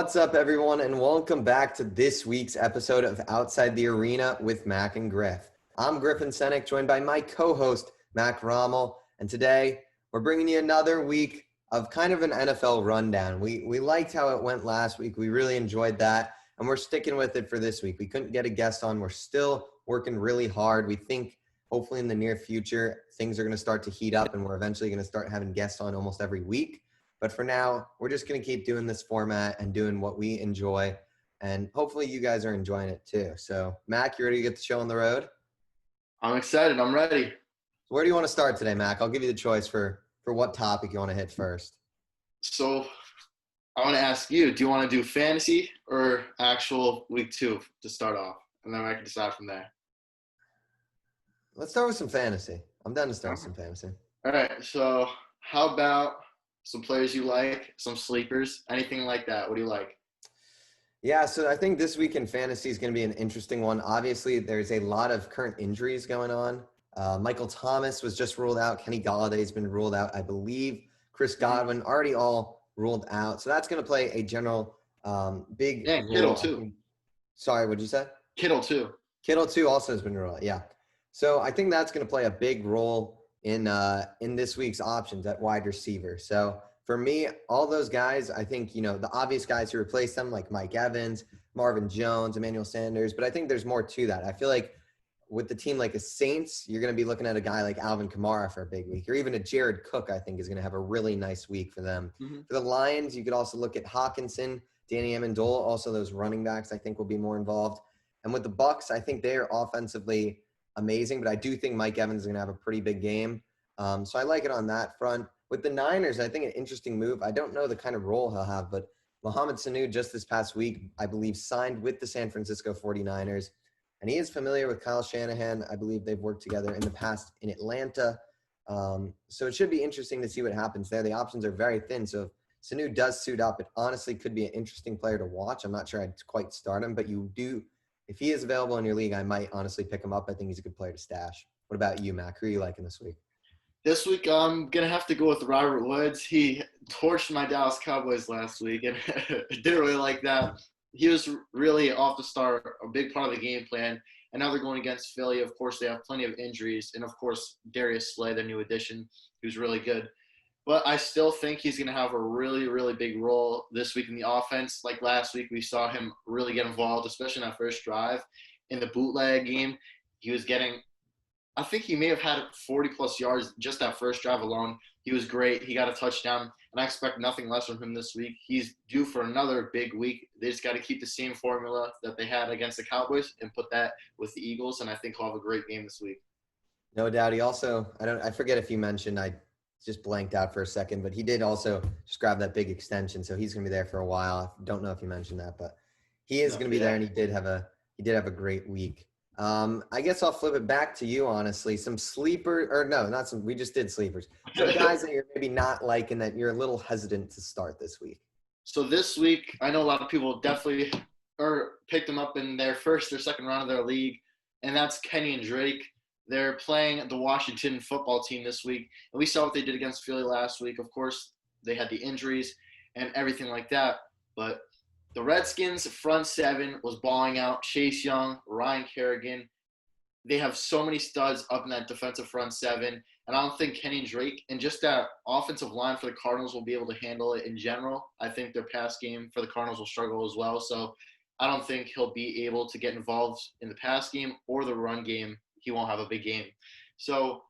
What's up, everyone, and welcome back to this week's episode of Outside the Arena with Mac and Griff. I'm Griffin Senek, joined by my co-host, Mac Rommel, and today we're bringing you another week of kind of an NFL rundown. We liked how it went last week. We really enjoyed that, and we're sticking with it for this week. We couldn't get a guest on. We're still working really hard. We think hopefully in the near future, things are going to start to heat up, and we're eventually going to start having guests on almost every week. But for now, we're just going to keep doing this format and doing what we enjoy. And hopefully you guys are enjoying it too. So, Mac, you ready to get the show on the road? I'm excited. I'm ready. Where do you want to start today, Mac? I'll give you the choice for what topic you want to hit first. So I want to ask you, do you want to do fantasy or actual week 2 to start off? And then I can decide from there. Let's start with some fantasy. I'm down to start with some fantasy. All right. So how about some players you like, some sleepers, anything like that? What do you like? Yeah, so I think this week in fantasy is going to be an interesting one. Obviously, there's a lot of current injuries going on. Michael Thomas was just ruled out. Kenny Galladay's been ruled out, I believe. Chris Godwin already all ruled out. So that's going to play a general big role. Kittle too. Sorry, what'd you say? Kittle too. Kittle too also has been ruled out, yeah. So I think that's going to play a big role in this week's options at wide receiver. So for me, all those guys, I think, the obvious guys who replace them, like Mike Evans, Marvin Jones, Emmanuel Sanders, but I think there's more to that. I feel like with the team like the Saints, you're going to be looking at a guy like Alvin Kamara for a big week, or even a Jared Cook, I think, is going to have a really nice week for them. Mm-hmm. For the Lions, you could also look at Hawkinson, Danny Amendola, also those running backs I think will be more involved. And with the Bucs, I think they're offensively amazing, but I do think Mike Evans is going to have a pretty big game. So I like it on that front. With the Niners, I think an interesting move. I don't know the kind of role he'll have, but Mohamed Sanu just this past week, I believe, signed with the San Francisco 49ers. And he is familiar with Kyle Shanahan. I believe they've worked together in the past in Atlanta. So it should be interesting to see what happens there. The options are very thin. So if Sanu does suit up, it honestly could be an interesting player to watch. I'm not sure I'd quite start him, but if he is available in your league, I might honestly pick him up. I think he's a good player to stash. What about you, Mac? Who are you liking this week? This week, I'm going to have to go with Robert Woods. He torched my Dallas Cowboys last week, and didn't really like that. He was really off the start, a big part of the game plan. And now they're going against Philly. Of course, they have plenty of injuries. And, of course, Darius Slay, their new addition, who's really good. But I still think he's going to have a really, really big role this week in the offense. Like last week, we saw him really get involved, especially in that first drive. In the bootleg game, he was getting – I think he may have had 40-plus yards just that first drive alone. He was great. He got a touchdown, and I expect nothing less from him this week. He's due for another big week. They just got to keep the same formula that they had against the Cowboys and put that with the Eagles, and I think he'll have a great game this week. No doubt. He also – I forget if you mentioned – I just blanked out for a second, but he did also just grab that big extension, so he's going to be there for a while. I don't know if you mentioned that, but he is going to be there, and he did have a great week. I guess I'll flip it back to you, honestly. Some sleeper, or no, not some, we just did sleepers. So guys that you're maybe not liking, that you're a little hesitant to start this week. So this week, I know a lot of people definitely picked them up in their first or second round of their league, and that's Kenny and Drake. They're playing the Washington football team this week, and we saw what they did against Philly last week. Of course, they had the injuries and everything like that, but the Redskins' front seven was balling out. Chase Young, Ryan Kerrigan. They have so many studs up in that defensive front seven. And I don't think Kenny and Drake and just that offensive line for the Cardinals will be able to handle it in general. I think their pass game for the Cardinals will struggle as well. So I don't think he'll be able to get involved in the pass game or the run game. He won't have a big game. So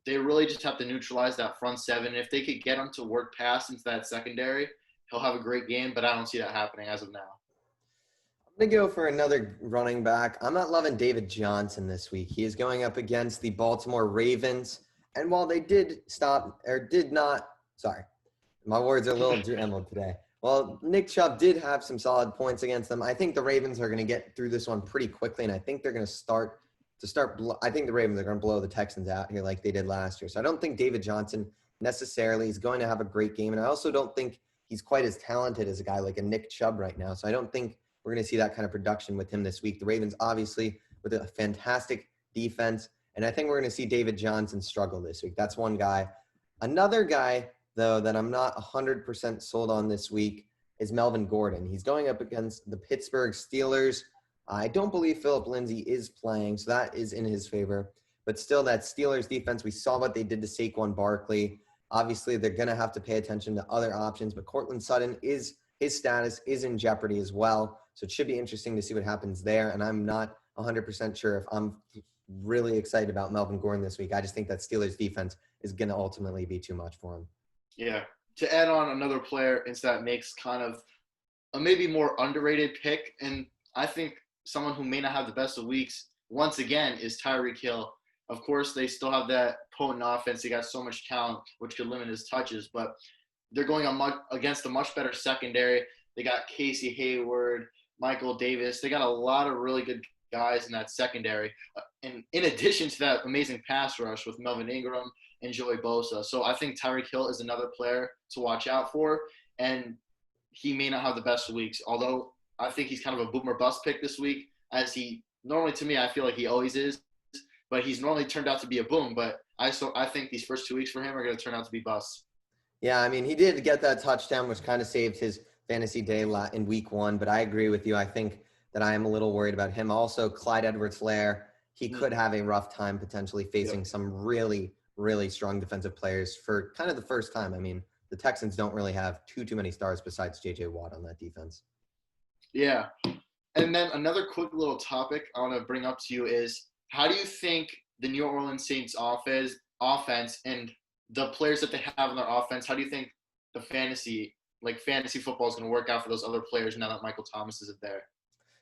they really just have to neutralize that front seven. If they could get him to work pass into that secondary, he'll have a great game, but I don't see that happening as of now. I'm going to go for another running back. I'm not loving David Johnson this week. He is going up against the Baltimore Ravens. And while they my words are a little jumbled today. Well, Nick Chubb did have some solid points against them. I think the Ravens are going to get through this one pretty quickly, and I think they're going to I think the Ravens are going to blow the Texans out here like they did last year. So I don't think David Johnson necessarily is going to have a great game, and I also don't think he's quite as talented as a guy like a Nick Chubb right now. So I don't think we're going to see that kind of production with him this week. The Ravens, obviously, with a fantastic defense. And I think we're going to see David Johnson struggle this week. That's one guy. Another guy, though, that I'm not 100% sold on this week is Melvin Gordon. He's going up against the Pittsburgh Steelers. I don't believe Philip Lindsay is playing, so that is in his favor. But still, that Steelers defense, we saw what they did to Saquon Barkley. Obviously, they're going to have to pay attention to other options, but Cortland Sutton his status is in jeopardy as well. So it should be interesting to see what happens there. And I'm not 100% sure if I'm really excited about Melvin Gordon this week. I just think that Steelers defense is going to ultimately be too much for him. Yeah. To add on another player, that makes kind of a maybe more underrated pick, and I think someone who may not have the best of weeks, once again, is Tyreek Hill. Of course, they still have that potent offense. They got so much talent, which could limit his touches, but they're going against a much better secondary. They got Casey Hayward, Michael Davis. They got a lot of really good guys in that secondary. And in addition to that amazing pass rush with Melvin Ingram and Joey Bosa. So I think Tyreek Hill is another player to watch out for. And he may not have the best of weeks, although I think he's kind of a boomer bust pick this week, as he normally, to me, I feel like he always is. But he's normally turned out to be a boom. But I think these first 2 weeks for him are going to turn out to be busts. Yeah, I mean, he did get that touchdown, which kind of saved his fantasy day in week 1. But I agree with you. I think that I am a little worried about him. Also, Clyde Edwards-Helaire, he could have a rough time potentially facing some really, really strong defensive players for kind of the first time. I mean, the Texans don't really have too many stars besides J.J. Watt on that defense. Yeah. And then another quick little topic I want to bring up to you is, how do you think the New Orleans Saints offense and the players that they have on their offense, how do you think the fantasy football is going to work out for those other players now that Michael Thomas isn't there?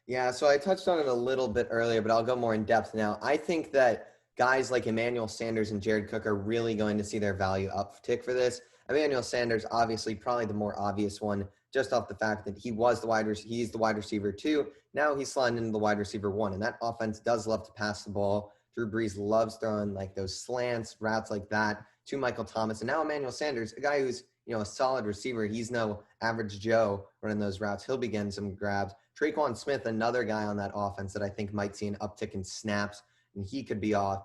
Yeah, so I touched on it a little bit earlier, but I'll go more in depth now. I think that guys like Emmanuel Sanders and Jared Cook are really going to see their value uptick for this. Emmanuel Sanders, obviously, probably the more obvious one, just off the fact that he's the wide receiver 2. Now he's sliding into the wide receiver 1, and that offense does love to pass the ball. Drew Brees loves throwing like those slants, routes like that to Michael Thomas. And now Emmanuel Sanders, a guy who's a solid receiver. He's no average Joe running those routes. He'll be getting some grabs. Traquan Smith, another guy on that offense that I think might see an uptick in snaps, and he could be a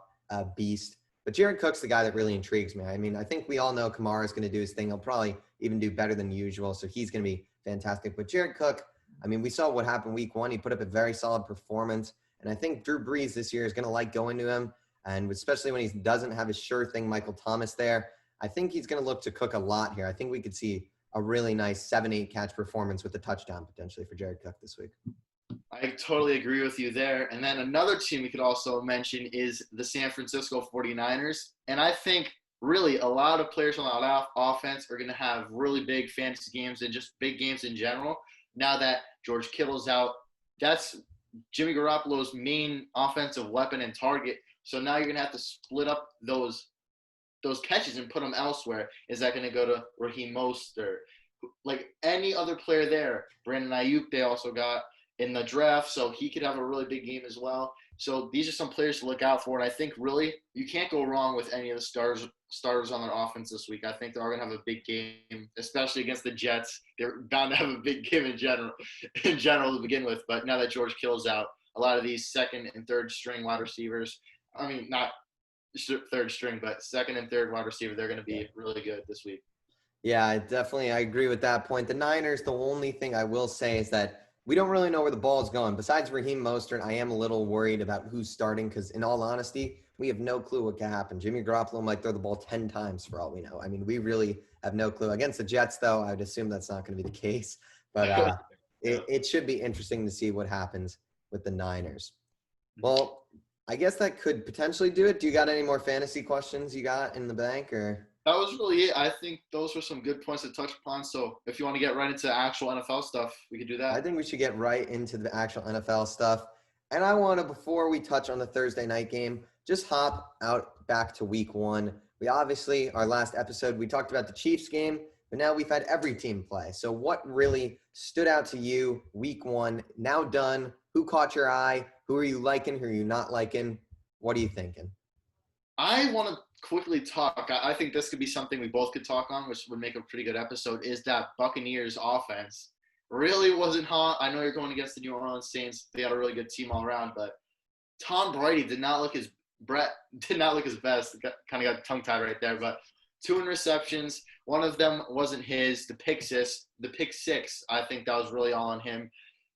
beast. But Jared Cook's the guy that really intrigues me. I mean, I think we all know Kamara's going to do his thing. He'll probably even do better than usual, so he's going to be fantastic. But Jared Cook, I mean, we saw what happened week 1. He put up a very solid performance, and I think Drew Brees this year is going to like going to him, and especially when he doesn't have his sure thing Michael Thomas there. I think he's going to look to cook a lot here. I think we could see a really nice 7-8 catch performance with a touchdown potentially for Jared Cook this week. I totally agree with you there. And then another team we could also mention is the San Francisco 49ers. And I think really a lot of players on that offense are going to have really big fantasy games and just big games in general. Now that George Kittle's out, that's Jimmy Garoppolo's main offensive weapon and target. So now you're going to have to split up those catches and put them elsewhere. Is that going to go to Raheem Mostert? Like any other player there, Brandon Ayuk, they also got in the draft, so he could have a really big game as well. So these are some players to look out for, and I think really you can't go wrong with any of the starters on their offense this week. I think they're going to have a big game, especially against the Jets. They're bound to have a big game in general to begin with. But now that George Kittle's out, a lot of these second and third string wide receivers, I mean, not third string, but second and third wide receiver, they're going to be really good this week. Yeah, I agree with that point. The Niners, the only thing I will say is that we don't really know where the ball is going. Besides Raheem Mostert, I am a little worried about who's starting because, in all honesty, we have no clue what can happen. Jimmy Garoppolo might throw the ball 10 times for all we know. I mean, we really have no clue. Against the Jets, though, I would assume that's not going to be the case. But it should be interesting to see what happens with the Niners. Well, I guess that could potentially do it. Do you got any more fantasy questions you got in the bank, or? That was really it. I think those were some good points to touch upon. So if you want to get right into actual NFL stuff, we could do that. I think we should get right into the actual NFL stuff. And I want to, before we touch on the Thursday night game, just hop out back to week 1. We obviously, our last episode, we talked about the Chiefs game, but now we've had every team play. So what really stood out to you week 1, now done? Who caught your eye? Who are you liking? Who are you not liking? What are you thinking? I want to quickly talk. I think this could be something we both could talk on, which would make a pretty good episode, is that Buccaneers offense really wasn't hot. I know you're going against the New Orleans Saints. They had a really good team all around, but Tom Brady did not look his best. Kind of got tongue-tied right there, but 2 interceptions, One of them wasn't his. The pick six, I think that was really all on him.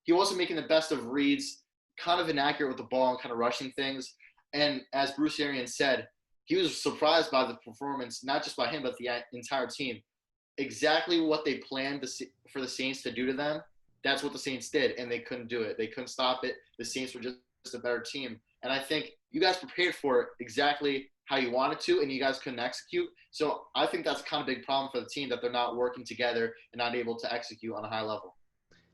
He wasn't making the best of reads, kind of inaccurate with the ball and kind of rushing things. And as Bruce Arians said, he was surprised by the performance, not just by him, but the entire team. Exactly what they planned for the Saints to do to them, that's what the Saints did, and they couldn't do it. They couldn't stop it. The Saints were just a better team. And I think you guys prepared for it exactly how you wanted to, and you guys couldn't execute. So I think that's kind of a big problem for the team, that they're not working together and not able to execute on a high level.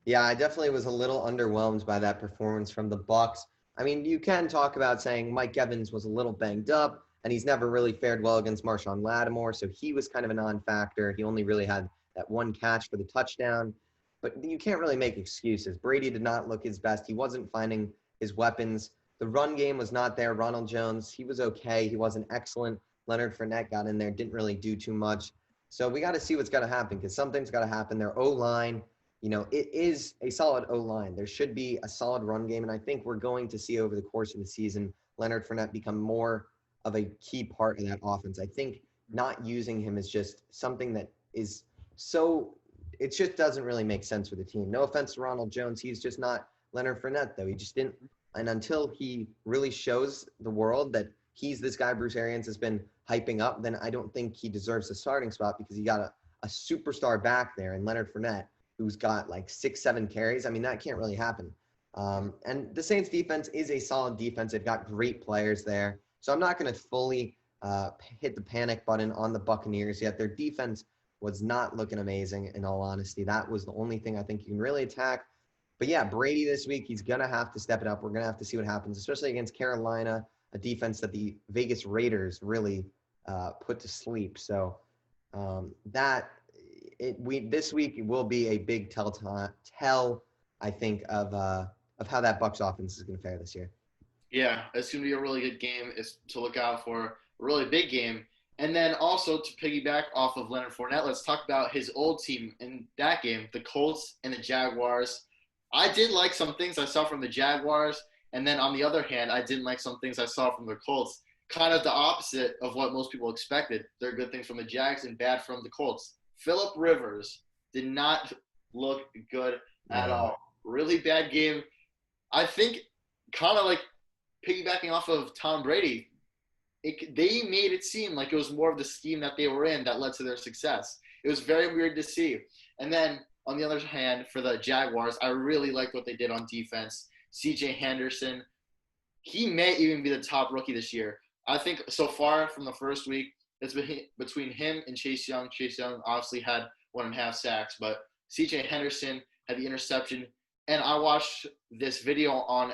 Yeah, I definitely was a little underwhelmed by that performance from the Bucks. I mean, you can talk about saying Mike Evans was a little banged up, and he's never really fared well against Marshawn Lattimore, so he was kind of a non-factor. He only really had that one catch for the touchdown, but you can't really make excuses. Brady did not look his best. He wasn't finding his weapons. The run game was not there. Ronald Jones, he was okay. He wasn't excellent. Leonard Fournette got in there, didn't really do too much. So we got to see what's going to happen, because something's got to happen. Their O-line, it is a solid O-line. There should be a solid run game, and I think we're going to see over the course of the season Leonard Fournette become more of a key part of that offense. I think not using him is just something that is so – it just doesn't really make sense for the team. No offense to Ronald Jones. He's just not Leonard Fournette, though. He just didn't – and until he really shows the world that he's this guy Bruce Arians has been hyping up, then I don't think he deserves a starting spot, because he got a superstar back there in Leonard Fournette, who's got like 6-7 carries. I mean, that can't really happen. And the Saints defense is a solid defense. They've got great players there. So I'm not going to fully hit the panic button on the Buccaneers yet. Their defense was not looking amazing, in all honesty. That was the only thing I think you can really attack. But yeah, Brady this week, he's going to have to step it up. We're going to have to see what happens, especially against Carolina, a defense that the Vegas Raiders really put to sleep. So this week will be a big tell, I think, of how that Bucs offense is going to fare this year. Yeah, it's going to be a really good game. It's to look out for, a really big game. And then also to piggyback off of Leonard Fournette, let's talk about his old team in that game, the Colts and the Jaguars. I did like some things I saw from the Jaguars, and then on the other hand, I didn't like some things I saw from the Colts. Kind of the opposite of what most people expected. There are good things from the Jags and bad from the Colts. Phillip Rivers did not look good at all. Really bad game. I think kind of like piggybacking off of Tom Brady, they made it seem like it was more of the scheme that they were in that led to their success. It was very weird to see. And then on the other hand, for the Jaguars, I really liked what they did on defense. C.J. Henderson, he may even be the top rookie this year. I think so far from the first week, it's been between him and Chase Young. Chase Young obviously had 1.5 sacks, but C.J. Henderson had the interception. And I watched this video on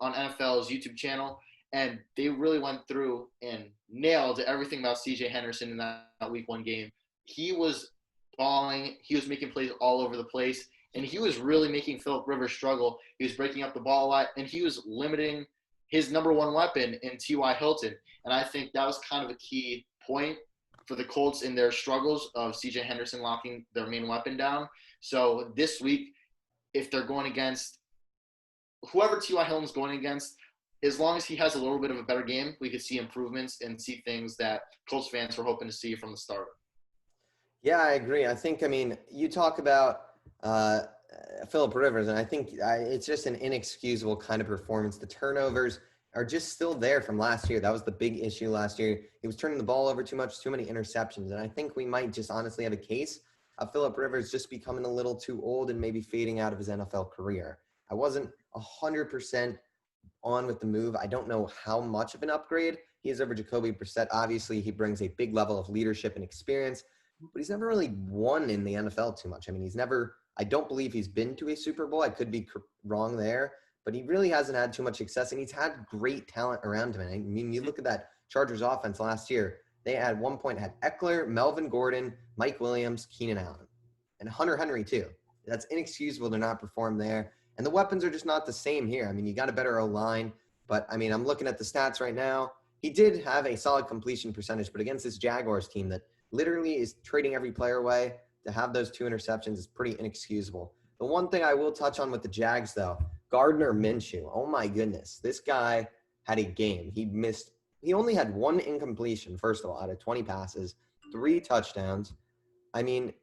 NFL's YouTube channel, and they really went through and nailed everything about C.J. Henderson in that Week 1 game. He was balling. He was making plays all over the place, and he was really making Phillip Rivers struggle. He was breaking up the ball a lot, and he was limiting his number one weapon in T.Y. Hilton. And I think that was kind of a key point for the Colts in their struggles of C.J. Henderson locking their main weapon down. So this week, if they're going against whoever T.Y. Hilton's going against, as long as he has a little bit of a better game, we could see improvements and see things that Colts fans were hoping to see from the start. Yeah, I agree. You talk about Phillip Rivers, and I think it's just an inexcusable kind of performance. The turnovers are just still there from last year. That was the big issue last year. He was turning the ball over too much, too many interceptions. And I think we might just honestly have a case of Phillip Rivers just becoming a little too old and maybe fading out of his NFL career. I wasn't 100% on with the move. I don't know how much of an upgrade he is over Jacoby Brissett. Obviously, he brings a big level of leadership and experience, but he's never really won in the NFL too much. I don't believe he's been to a Super Bowl. I could be wrong there, but he really hasn't had too much success, and he's had great talent around him. And I mean, you look at that Chargers offense last year, they at one point had Eckler, Melvin Gordon, Mike Williams, Keenan Allen, and Hunter Henry too. That's inexcusable to not perform there. And the weapons are just not the same here. I mean, you got a better O-line, but I'm looking at the stats right now. He did have a solid completion percentage, but against this Jaguars team that literally is trading every player away, to have those 2 interceptions is pretty inexcusable. The one thing I will touch on with the Jags, though, Gardner Minshew. Oh, my goodness. This guy had a game. He only had 1 incompletion, first of all, out of 20 passes, 3 touchdowns. I mean,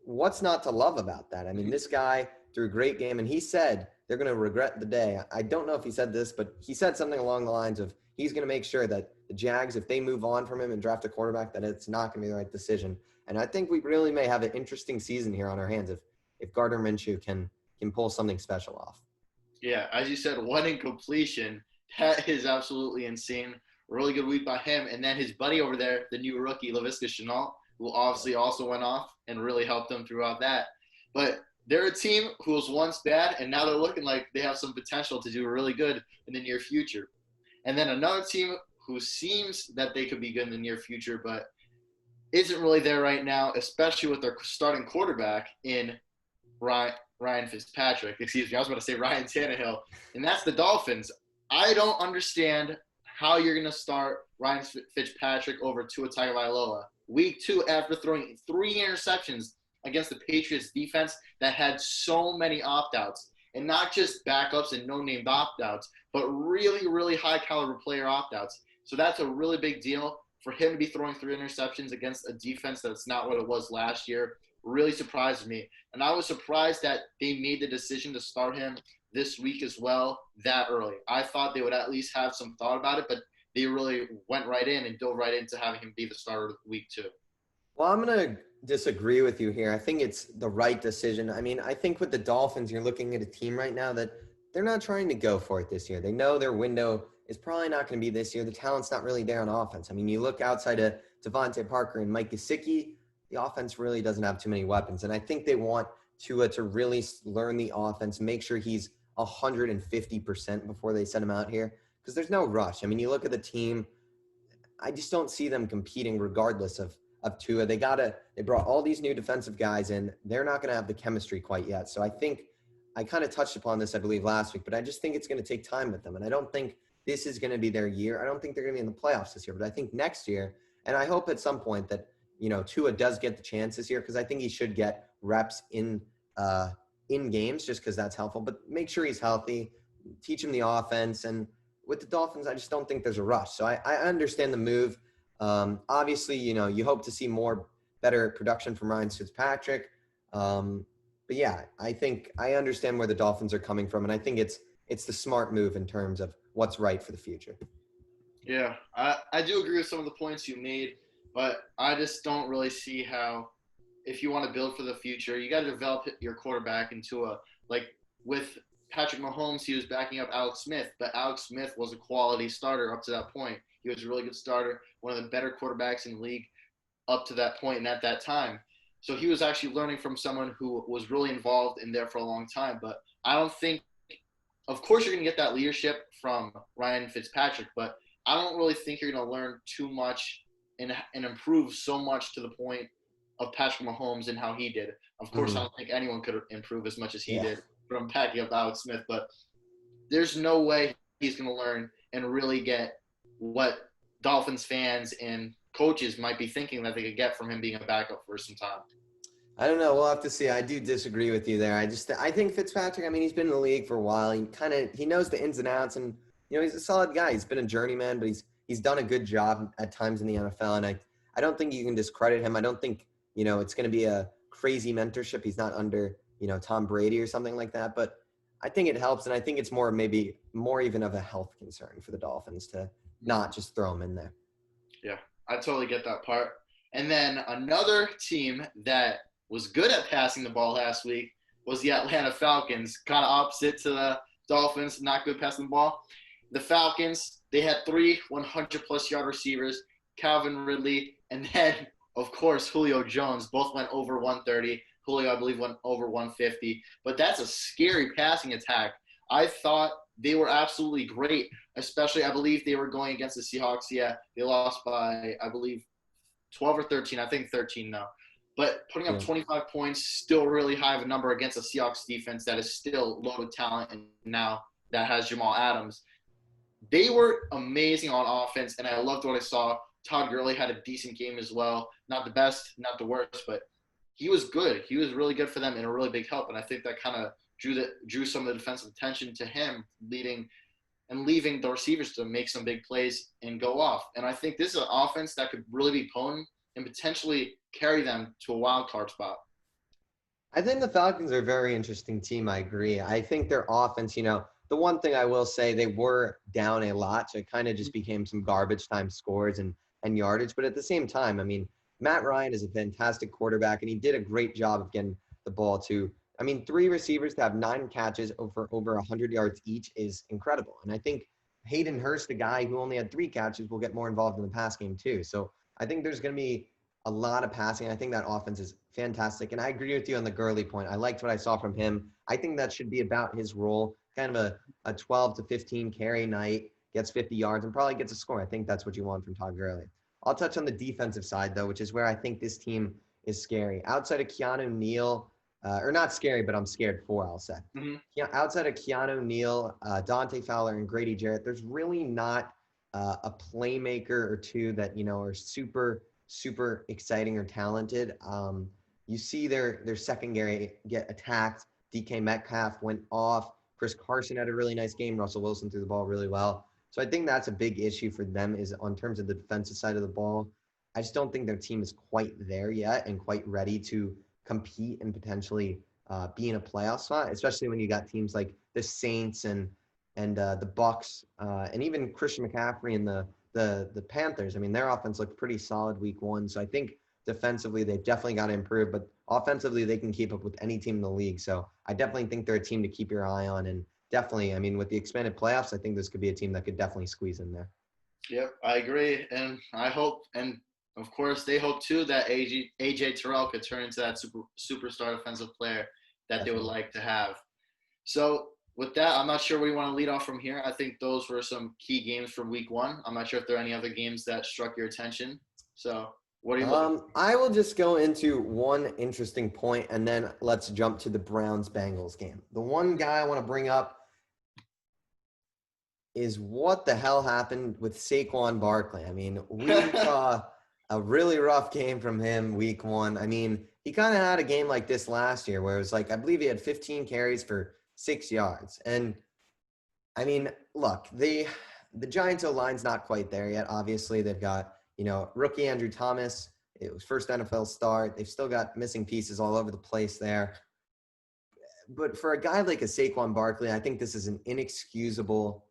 what's not to love about that? I mean, this guy threw a great game, and he said they're going to regret the day. I don't know if he said this, but he said something along the lines of he's going to make sure that the Jags, if they move on from him and draft a quarterback, that it's not going to be the right decision. And I think we really may have an interesting season here on our hands if Gardner Minshew can pull something special off. Yeah, as you said, one incompletion. That is absolutely insane. Really good week by him. And then his buddy over there, the new rookie, Laviska Shenault, who obviously also went off and really helped them throughout that. But they're a team who was once bad, and now they're looking like they have some potential to do really good in the near future. And then another team who seems that they could be good in the near future, but isn't really there right now, especially with their starting quarterback in Ryan Fitzpatrick. Excuse me, I was about to say Ryan Tannehill, and that's the Dolphins. I don't understand how you're going to start Ryan Fitzpatrick over Tua Tagovailoa. Week 2, after throwing 3 interceptions against the Patriots defense that had so many opt-outs, and not just backups and no-named opt-outs, but really, really high-caliber player opt-outs. So that's a really big deal for him to be throwing 3 interceptions against a defense that's not what it was last year. Really surprised me. And I was surprised that they made the decision to start him this week as well that early. I thought they would at least have some thought about it, but they really went right in and dove right into having him be the starter of week 2. Well, I'm going to disagree with you here. I think it's the right decision. I mean, I think with the Dolphins, you're looking at a team right now that they're not trying to go for it this year. They know their window is probably not going to be this year. The talent's not really there on offense. I mean, you look outside of Devontae Parker and Mike Gesicki, the offense really doesn't have too many weapons. And I think they want Tua to really learn the offense, make sure he's 150% before they send him out here, because there's no rush. I mean, you look at the team, I just don't see them competing regardless of Tua. They brought all these new defensive guys in. They're not going to have the chemistry quite yet. So I think I kind of touched upon this, I believe, last week, but I just think it's going to take time with them. And I don't think this is going to be their year. I don't think they're going to be in the playoffs this year, but I think next year, and I hope at some point that, Tua does get the chance this year, because I think he should get reps in games just because that's helpful, but make sure he's healthy, teach him the offense. And with the Dolphins, I just don't think there's a rush. So I understand the move. Obviously, you hope to see better production from Ryan Fitzpatrick. But yeah, I think I understand where the Dolphins are coming from, and I think it's the smart move in terms of what's right for the future. Yeah, I do agree with some of the points you made, but I just don't really see how, if you want to build for the future, you got to develop your quarterback into with Patrick Mahomes, he was backing up Alex Smith, but Alex Smith was a quality starter up to that point. He was a really good starter, one of the better quarterbacks in the league up to that point and at that time. So he was actually learning from someone who was really involved in there for a long time. But I don't think, of course, you're going to get that leadership from Ryan Fitzpatrick, but I don't really think you're going to learn too much and improve so much to the point of Patrick Mahomes and how he did. Of course, I don't think anyone could improve as much as he did from backing up Alex Smith, but there's no way he's going to learn and really get what Dolphins fans and coaches might be thinking that they could get from him being a backup for some time. I don't know. We'll have to see. I do disagree with you there. I think Fitzpatrick, I mean, he's been in the league for a while. He knows the ins and outs, and he's a solid guy. He's been a journeyman, but he's done a good job at times in the NFL, and I don't think you can discredit him. I don't think it's going to be a crazy mentorship. He's not under Tom Brady or something like that, but I think it helps, and I think it's maybe more even of a health concern for the Dolphins to not just throw him in there. Yeah, I totally get that part. And then another team that was good at passing the ball last week was the Atlanta Falcons, kind of opposite to the Dolphins, not good passing the ball. The Falcons, they had 3 100-plus yard receivers, Calvin Ridley, and then, of course, Julio Jones. Both went over 130. Julio, I believe, went over 150. But that's a scary passing attack. I thought they were absolutely great, especially I believe they were going against the Seahawks. Yeah, they lost by, I believe, 12 or 13. I think 13 now. But putting up 25 points, still really high of a number against a Seahawks defense that is still loaded with talent and now that has Jamal Adams. They were amazing on offense, and I loved what I saw. Todd Gurley had a decent game as well. Not the best, not the worst, but he was good. He was really good for them and a really big help, and I think that kind of drew some of the defensive attention to him, leaving the receivers to make some big plays and go off. And I think this is an offense that could really be potent and potentially carry them to a wild card spot? I think the Falcons are a very interesting team. I agree. I think their offense, the one thing I will say, they were down a lot, so it kind of just became some garbage time scores and yardage. But at the same time, I mean, Matt Ryan is a fantastic quarterback, and he did a great job of getting the ball to. I mean, 3 receivers to have 9 catches over 100 yards each is incredible. And I think Hayden Hurst, the guy who only had 3 catches, will get more involved in the pass game too. So I think there's going to be a lot of passing. I think that offense is fantastic. And I agree with you on the Gurley point. I liked what I saw from him. I think that should be about his role, kind of a 12 to 15 carry night, gets 50 yards, and probably gets a score. I think that's what you want from Todd Gurley. I'll touch on the defensive side, though, which is where I think this team is scary. Outside of Keanu Neal, or not scary, but I'm scared for, I'll say. Mm-hmm. Yeah, outside of Keanu Neal, Dante Fowler, and Grady Jarrett, there's really not a playmaker or two that, are super exciting or talented. You see their secondary get attacked. DK Metcalf went off. Chris Carson had a really nice game. Russell Wilson threw the ball really well. So I think that's a big issue for them is on terms of the defensive side of the ball. I just don't think their team is quite there yet and quite ready to compete and potentially be in a playoff spot, especially when you got teams like the Saints and the Bucks and even Christian McCaffrey and the Panthers. I mean, their offense looked pretty solid week 1. So I think defensively, they've definitely got to improve, but offensively, they can keep up with any team in the league. So I definitely think they're a team to keep your eye on. And definitely, I mean, with the expanded playoffs, I think this could be a team that could definitely squeeze in there. Yep, I agree. And I hope, and of course, they hope too that AJ Terrell could turn into that superstar defensive player that they would like to have. So with that, I'm not sure where you want to lead off from here. I think those were some key games from week 1. I'm not sure if there are any other games that struck your attention. So what are you looking for? I will just go into one interesting point, and then let's jump to the Browns-Bengals game. The one guy I want to bring up is what the hell happened with Saquon Barkley. I mean, we saw a really rough game from him week 1. I mean, he kind of had a game like this last year where it was like, I believe he had 15 carries for 6 yards. And I mean, look, the Giants O-line's not quite there yet. Obviously, they've got, rookie Andrew Thomas. It was first NFL start. They've still got missing pieces all over the place there. But for a guy like a Saquon Barkley, I think this is an inexcusable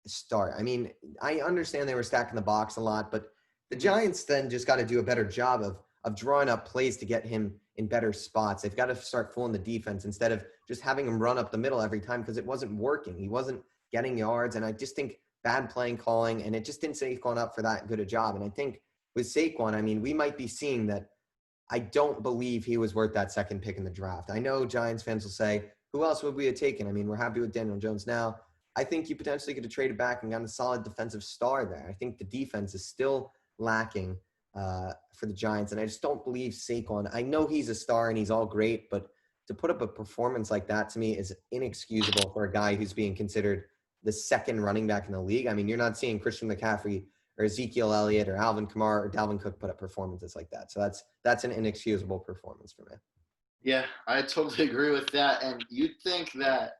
start. I mean, I understand they were stacking the box a lot, but the Giants then just got to do a better job of drawing up plays to get him in better spots. They've got to start fooling the defense instead of just having him run up the middle every time because it wasn't working. He wasn't getting yards, and I just think bad playing calling, and it just didn't set Saquon up for that good a job. And I think with Saquon, I mean, we might be seeing that. I don't believe he was worth that second pick in the draft. I know Giants fans will say, who else would we have taken? I mean, we're happy with Daniel Jones now. I think you potentially could have traded back and gotten a solid defensive star there. I think the defense is still lacking for the Giants, and I just don't believe Saquon. I know he's a star and he's all great, but to put up a performance like that to me is inexcusable for a guy who's being considered the second running back in the league. I mean, you're not seeing Christian McCaffrey or Ezekiel Elliott or Alvin Kamara or Dalvin Cook put up performances like that. So that's an inexcusable performance for me. Yeah, I totally agree with that. And you'd think that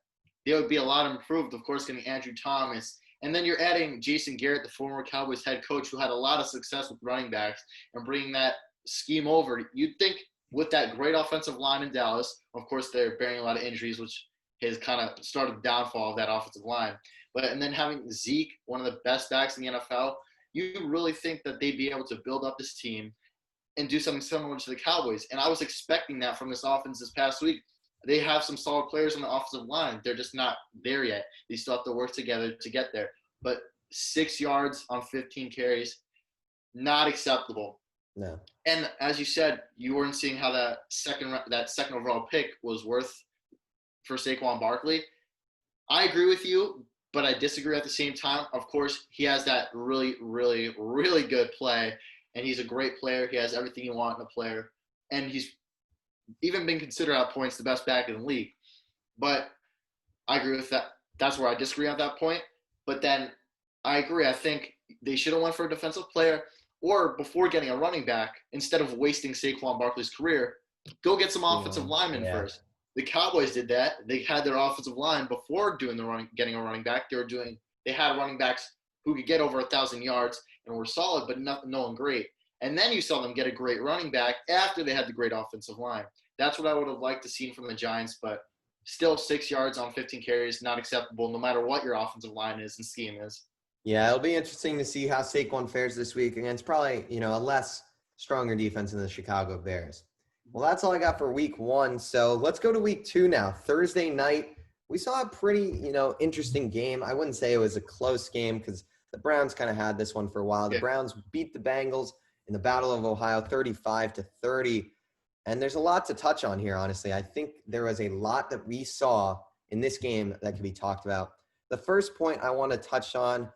they would be a lot improved, of course, getting Andrew Thomas. And then you're adding Jason Garrett, the former Cowboys head coach, who had a lot of success with running backs, and bringing that scheme over. You'd think with that great offensive line in Dallas, of course, they're bearing a lot of injuries, which has kind of started the downfall of that offensive line. And then having Zeke, one of the best backs in the NFL, you really think that they'd be able to build up this team and do something similar to the Cowboys. And I was expecting that from this offense this past week. They have some solid players on the offensive line. They're just not there yet. They still have to work together to get there. But 6 yards on 15 carries, not acceptable. No. And as you said, you weren't seeing how that second overall pick was worth for Saquon Barkley. I agree with you, but I disagree at the same time. Of course, he has that really, really, really good play, and he's a great player. He has everything you want in a player, and he's even been considered at points the best back in the league. But I agree with that. That's where I disagree at that point. But then I agree. I think they should have went for a defensive player, or before getting a running back, instead of wasting Saquon Barkley's career, go get some offensive linemen first. The Cowboys did that. They had their offensive line before getting a running back. They had running backs who could get over 1,000 yards and were solid, but no one great. And then you saw them get a great running back after they had the great offensive line. That's what I would have liked to see from the Giants, but still 6 yards on 15 carries, not acceptable no matter what your offensive line is and scheme is. Yeah, it'll be interesting to see how Saquon fares this week against probably, a less stronger defense in the Chicago Bears. Well, that's all I got for week 1. So let's go to week 2 now. Thursday night, we saw a pretty, interesting game. I wouldn't say it was a close game because the Browns kind of had this one for a while. The Browns beat the Bengals in the Battle of Ohio 35-30. And there's a lot to touch on here, honestly. I think there was a lot that we saw in this game that could be talked about. The first point I want to touch on,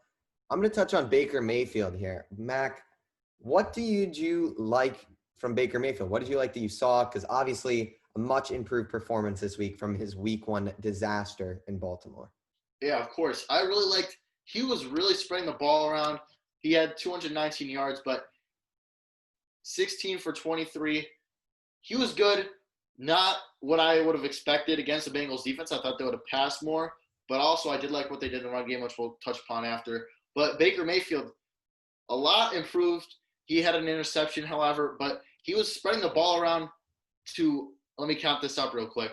I'm going to touch on Baker Mayfield here. Mac, what did you like from Baker Mayfield? What did you like that you saw? Because obviously a much improved performance this week from his week 1 disaster in Baltimore. Yeah, of course. I really liked – he was really spreading the ball around. He had 219 yards, but 16 for 23. He was good. Not what I would have expected against the Bengals defense. I thought they would have passed more. But also I did like what they did in the run game, which we'll touch upon after. But Baker Mayfield, a lot improved. He had an interception, however, but he was spreading the ball around to – let me count this up real quick.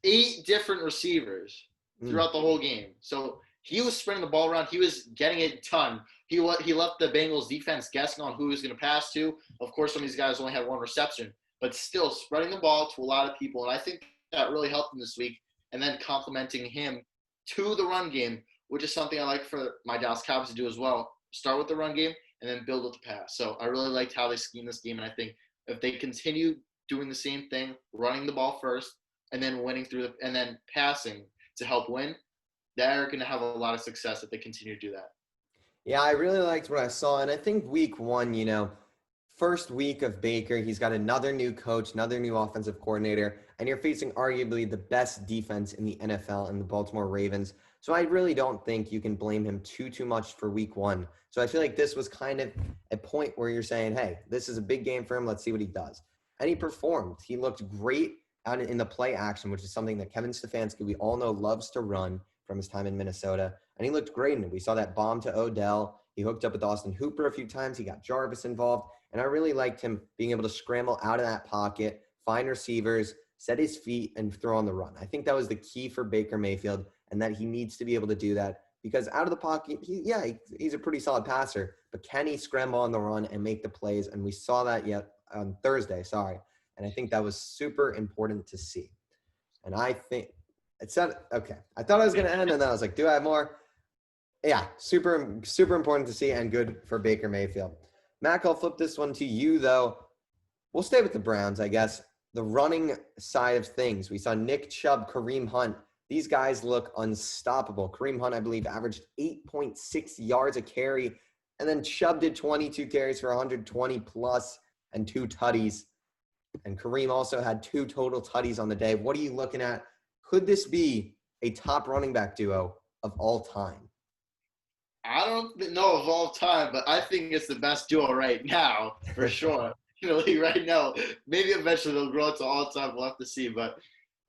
8 different receivers throughout the whole game. So he was spreading the ball around. He was getting it done. He left the Bengals defense guessing on who he was going to pass to. Of course, some of these guys only had 1 reception, but still spreading the ball to a lot of people. And I think that really helped him this week. And then complimenting him to the run game, which is something I like for my Dallas Cowboys to do as well. Start with the run game and then build with the pass. So I really liked how they schemed this game. And I think if they continue doing the same thing, running the ball first and then winning and then passing to help win, they're going to have a lot of success if they continue to do that. Yeah, I really liked what I saw. And I think week 1, first week of Baker, he's got another new coach, another new offensive coordinator, and you're facing arguably the best defense in the NFL in the Baltimore Ravens. So I really don't think you can blame him too much for week 1. So I feel like this was kind of a point where you're saying, hey, this is a big game for him. Let's see what he does. And he performed. He looked great out in the play action, which is something that Kevin Stefanski, we all know, loves to run from his time in Minnesota. And he looked great in it. We saw that bomb to Odell. He hooked up with Austin Hooper a few times. He got Jarvis involved. And I really liked him being able to scramble out of that pocket, find receivers, set his feet, and throw on the run. I think that was the key for Baker Mayfield, and that he needs to be able to do that because out of the pocket, he's a pretty solid passer, but can he scramble on the run and make the plays? And we saw that on Thursday, and I think that was super important to see. And I think it said, okay, I thought I was going to end, and then I was like, do I have more? Yeah, super, super important to see and good for Baker Mayfield. Mac, I'll flip this one to you, though. We'll stay with the Browns, I guess. The running side of things. We saw Nick Chubb, Kareem Hunt. These guys look unstoppable. Kareem Hunt, I believe, averaged 8.6 yards a carry, and then Chubb did 22 carries for 120 plus and 2 tutties. And Kareem also had 2 total tutties on the day. What are you looking at? Could this be a top running back duo of all time? I don't know of all time, but I think it's the best duo right now, for sure. Right now. Maybe eventually they'll grow to all time. We'll have to see. But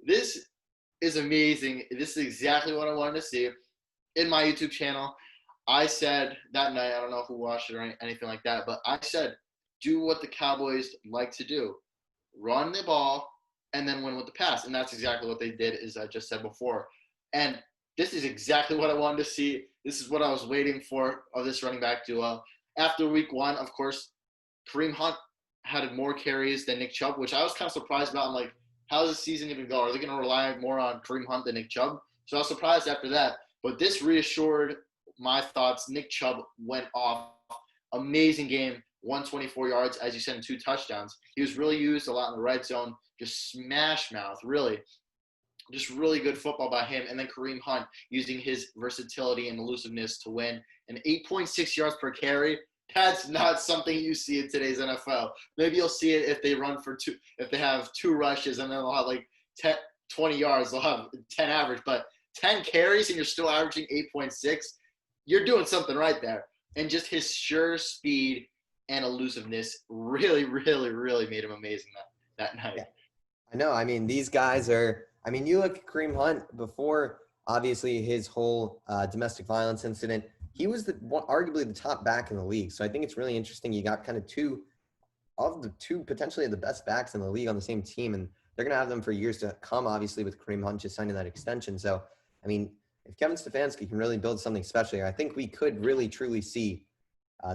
this is amazing. This is exactly what I wanted to see. In my YouTube channel, I said that night, I don't know who watched it or anything like that, but I said, do what the Cowboys like to do. Run the ball and then win with the pass. And that's exactly what they did, as I just said before. And this is exactly what I wanted to see. This is what I was waiting for of this running back duo. After week 1, of course, Kareem Hunt had more carries than Nick Chubb, which I was kind of surprised about. I'm like, how's the season going to go? Are they going to rely more on Kareem Hunt than Nick Chubb? So I was surprised after that. But this reassured my thoughts. Nick Chubb went off. Amazing game, 124 yards, as you said, and 2 touchdowns. He was really used a lot in the red zone, just smash mouth, really. Just really good football by him. And then Kareem Hunt using his versatility and elusiveness to win. And 8.6 yards per carry, that's not something you see in today's NFL. Maybe you'll see it if they run for 2, if they have 2 rushes and then they'll have like 20 yards, they'll have 10 average. But 10 carries and you're still averaging 8.6, you're doing something right there. And just his sure speed and elusiveness really, really, really made him amazing that night. Yeah. I know. I mean, these guys are – I mean, you look at Kareem Hunt before, obviously, his whole domestic violence incident. he was arguably the top back in the league. So I think it's really interesting. You got kind of two of the two potentially the best backs in the league on the same team, and they're going to have them for years to come, obviously, with Kareem Hunt just signing that extension. So, I mean, if Kevin Stefanski can really build something special here, I think we could really, truly see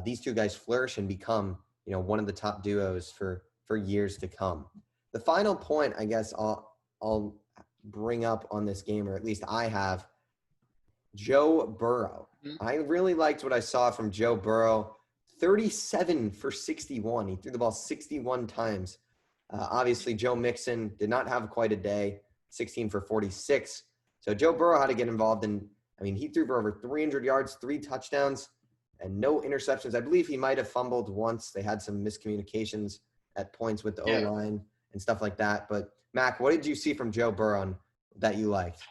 these two guys flourish and become, one of the top duos for years to come. The final point, I guess, I'll bring up on this game, or at least I have, Joe Burrow. Mm-hmm. I really liked what I saw from Joe Burrow. 37 for 61. He threw the ball 61 times. Obviously, Joe Mixon did not have quite a day, 16 for 46. So Joe Burrow had to get involved in, he threw for over 300 yards, 3 touchdowns, and no interceptions. I believe he might have fumbled once. They had some miscommunications at points with the O-line and stuff like that. But, Mac, what did you see from Joe Burrow that you liked?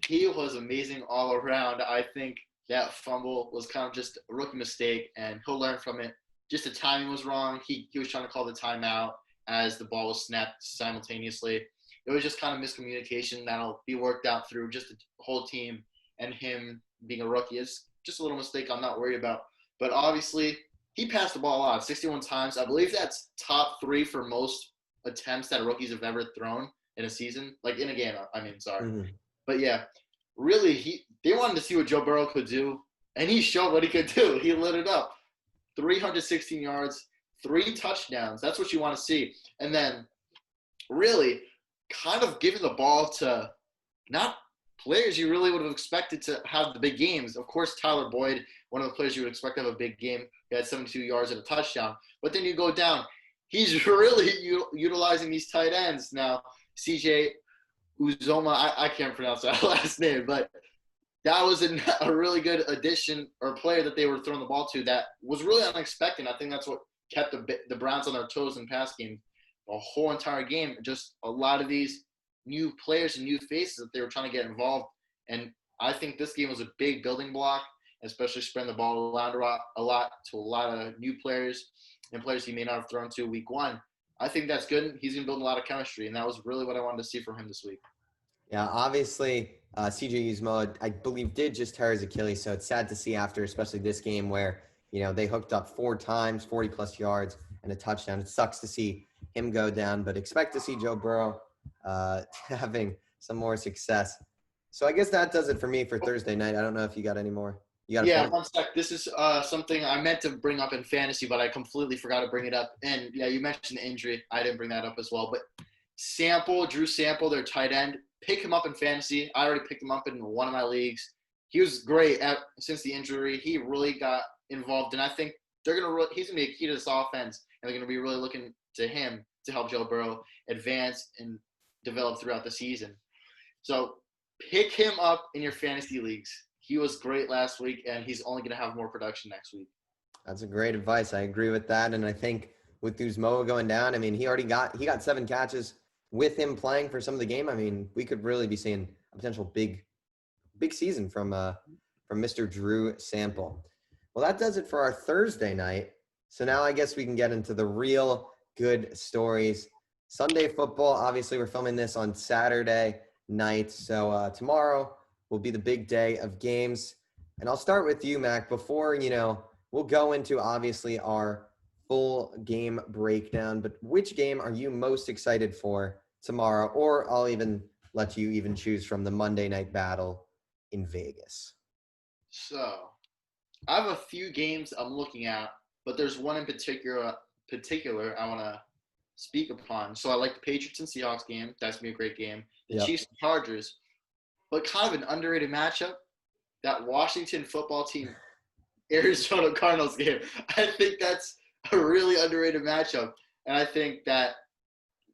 He was amazing all around. I think that fumble was kind of just a rookie mistake, and he'll learn from it. Just the timing was wrong. He was trying to call the timeout as the ball was snapped simultaneously. It was just kind of miscommunication that'll be worked out through just the whole team, and him being a rookie is just a little mistake I'm not worried about. But obviously, he passed the ball a lot, 61 times. I believe that's top 3 for most attempts that rookies have ever thrown in a season. Like in a game, sorry. Mm-hmm. But yeah, really, they wanted to see what Joe Burrow could do, and he showed what he could do. He lit it up. 316 yards, 3 touchdowns. That's what you want to see. And then really kind of giving the ball to not players you really would have expected to have the big games. Of course, Tyler Boyd, one of the players you would expect to have a big game. He had 72 yards and a touchdown. But then you go down. He's really utilizing these tight ends. Now, CJ Uzoma, I can't pronounce that last name, but that was a really good addition or player that they were throwing the ball to that was really unexpected. I think that's what kept the Browns on their toes in pass game the whole entire game. Just a lot of these new players and new faces that they were trying to get involved. And I think this game was a big building block, especially spreading the ball around a lot to a lot of new players and players he may not have thrown to week 1. I think that's good. He's going to build a lot of chemistry, and that was really what I wanted to see from him this week. Yeah, obviously, CJ Uzomah, I believe, did just tear his Achilles, so it's sad to see after, especially this game where, they hooked up 4 times, 40-plus yards, and a touchdown. It sucks to see him go down, but expect to see Joe Burrow having some more success. So I guess that does it for me for Thursday night. I don't know if you got any more. Yeah, one sec. This is something I meant to bring up in fantasy, but I completely forgot to bring it up. And, yeah, you mentioned the injury. I didn't bring that up as well. But Drew Sample, their tight end, pick him up in fantasy. I already picked him up in one of my leagues. He was great since the injury. He really got involved, and I think he's going to be a key to this offense, and they're going to be really looking to him to help Joe Burrow advance and develop throughout the season. So pick him up in your fantasy leagues. He was great last week, and he's only going to have more production next week. That's a great advice. I agree with that, and I think with Uzomah going down, he got 7 catches with him playing for some of the game. We could really be seeing a potential big season from Mr. Drew Sample. Well, that does it for our Thursday night. So now I guess we can get into the real good stories. Sunday football, obviously we're filming this on Saturday night. So tomorrow will be the big day of games. And I'll start with you, Mac, before, we'll go into obviously our full game breakdown, but which game are you most excited for tomorrow? Or I'll even let you even choose from the Monday night battle in Vegas. So I have a few games I'm looking at, but there's one in particular I want to speak upon. So I like the Patriots and Seahawks game. That's going to be a great game. The Chiefs and Chargers. But kind of an underrated matchup, that Washington football team, Arizona Cardinals game. I think that's a really underrated matchup. And I think that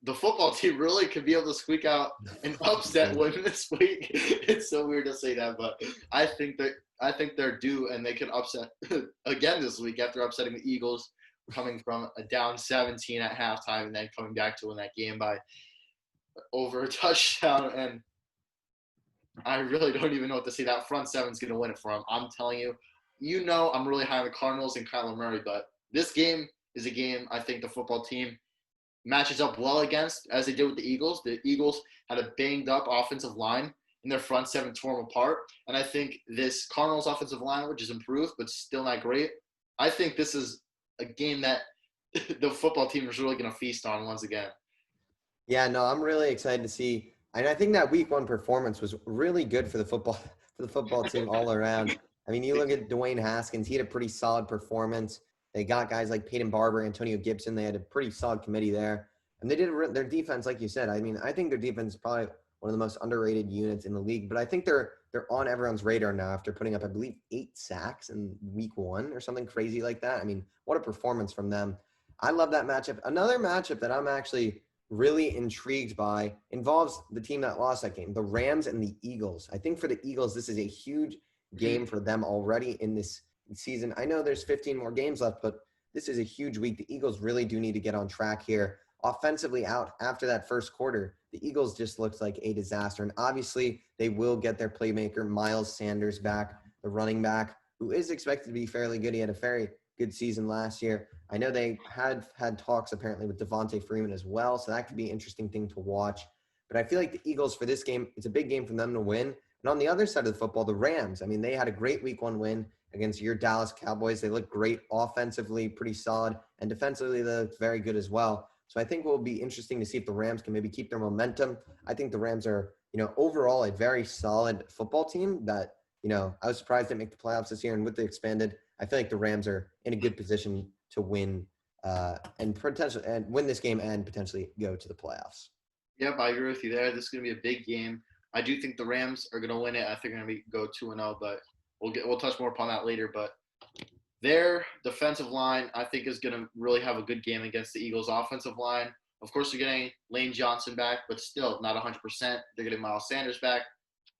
the football team really could be able to squeak out an upset win this week. It's so weird to say that, but I think they're due, and they can upset again this week after upsetting the Eagles, coming from a down 17 at halftime and then coming back to win that game by over a touchdown. And I really don't even know what to say. That front seven's going to win it for them. I'm telling you, I'm really high on the Cardinals and Kyler Murray, but this game is a game I think the football team matches up well against, as they did with the Eagles. The Eagles had a banged up offensive line, and their front seven tore them apart. And I think this Cardinals offensive line, which is improved but still not great, I think this is a game that the football team is really going to feast on once again. Yeah, no, I'm really excited to see. And I think that week one performance was really good for the football for the football team all around. I mean, you look at Dwayne Haskins, he had a pretty solid performance. They got guys like Peyton Barber, Antonio Gibson. They had a pretty solid committee there. And they did their defense, like you said. I mean, I think their defense is probably one of the most underrated units in the league. But I think they're on everyone's radar now after putting up, I believe, 8 sacks in week one or something crazy like that. I mean, what a performance from them. I love that matchup. Another matchup that I'm actually really intrigued by involves the team that lost that game, the Rams and the Eagles. I think for the Eagles, this is a huge game for them already in this season. I know there's 15 more games left, but this is a huge week. The Eagles really do need to get on track here. Offensively out after that first quarter, the Eagles just looked like a disaster. And obviously, they will get their playmaker, Miles Sanders, back, the running back, who is expected to be fairly good. He had a very good season last year. I know they had talks apparently with Devontae Freeman as well, so that could be an interesting thing to watch. But I feel like the Eagles for this game, it's a big game for them to win. And on the other side of the football, the Rams, I mean, they had a great week one win against your Dallas Cowboys. They look great offensively, pretty solid, and defensively, they look very good as well. So I think it will be interesting to see if the Rams can maybe keep their momentum. I think the Rams are, overall a very solid football team that, I was surprised they make the playoffs this year. And with the expanded, I feel like the Rams are in a good position to win and win this game and potentially go to the playoffs. Yep, I agree with you there. This is going to be a big game. I do think the Rams are going to win it. I think they're going to go 2-0, but we'll touch more upon that later. But their defensive line, I think, is going to really have a good game against the Eagles' offensive line. Of course, they're getting Lane Johnson back, but still not 100%. They're getting Miles Sanders back,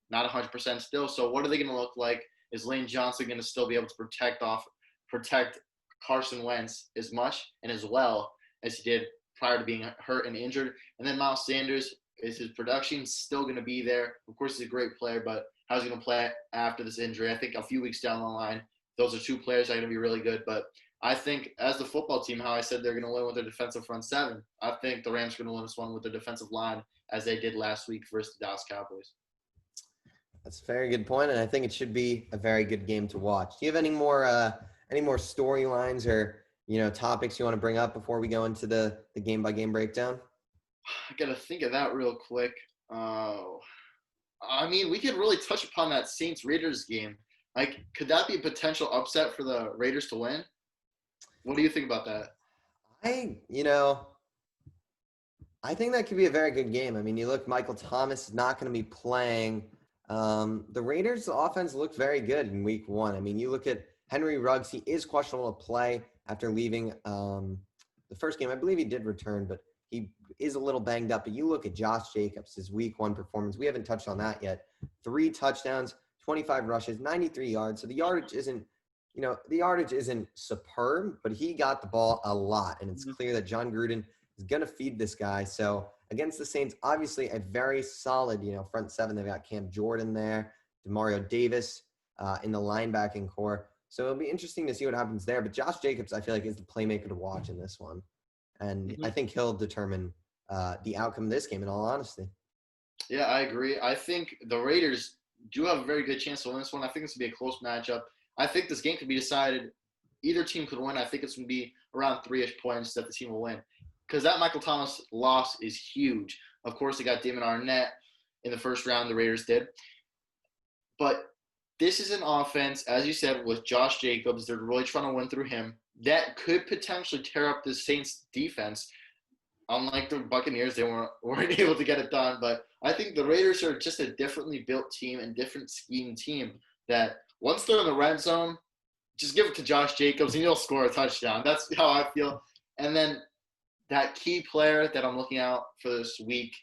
not 100% still. So what are they going to look like? Is Lane Johnson going to still be able to protect Carson Wentz as much and as well as he did prior to being hurt and injured? And then Miles Sanders, is his production still going to be there? Of course, he's a great player, but how's he going to play after this injury? I think a few weeks down the line, those are two players that are going to be really good. But I think as the football team, how I said they're going to win with their defensive front seven, I think the Rams are going to win this one with their defensive line as they did last week versus the Dallas Cowboys. That's a very good point, and I think it should be a very good game to watch. Do you have any more storylines or topics you want to bring up before we go into the game by game breakdown? I got to think of that real quick. I mean, we could really touch upon that Saints-Raiders game. Like, could that be a potential upset for the Raiders to win? What do you think about that? I think that could be a very good game. I mean, you look, Michael Thomas is not going to be playing. The Raiders' offense looked very good in week one. I mean, you look at Henry Ruggs, he is questionable to play after leaving the first game. I believe he did return, but he is a little banged up. But you look at Josh Jacobs, his week one performance. We haven't touched on that yet. 3 touchdowns, 25 rushes, 93 yards. So the yardage isn't superb, but he got the ball a lot. And it's clear that John Gruden is going to feed this guy. So against the Saints, obviously a very solid, front seven. They've got Cam Jordan there, Demario Davis in the linebacking core. So it'll be interesting to see what happens there. But Josh Jacobs, I feel like, is the playmaker to watch in this one. And I think he'll determine the outcome of this game, in all honesty. Yeah, I agree. I think the Raiders do have a very good chance to win this one. I think this will be a close matchup. I think this game could be decided. Either team could win. I think it's going to be around 3-ish points that the team will win. Because that Michael Thomas loss is huge. Of course, they got Damon Arnett in the first round, the Raiders did. But this is an offense, as you said, with Josh Jacobs. They're really trying to win through him. That could potentially tear up the Saints defense. Unlike the Buccaneers, they weren't able to get it done. But I think the Raiders are just a differently built team and different scheme team that once they're in the red zone, just give it to Josh Jacobs and he'll score a touchdown. That's how I feel. And then that key player that I'm looking out for this week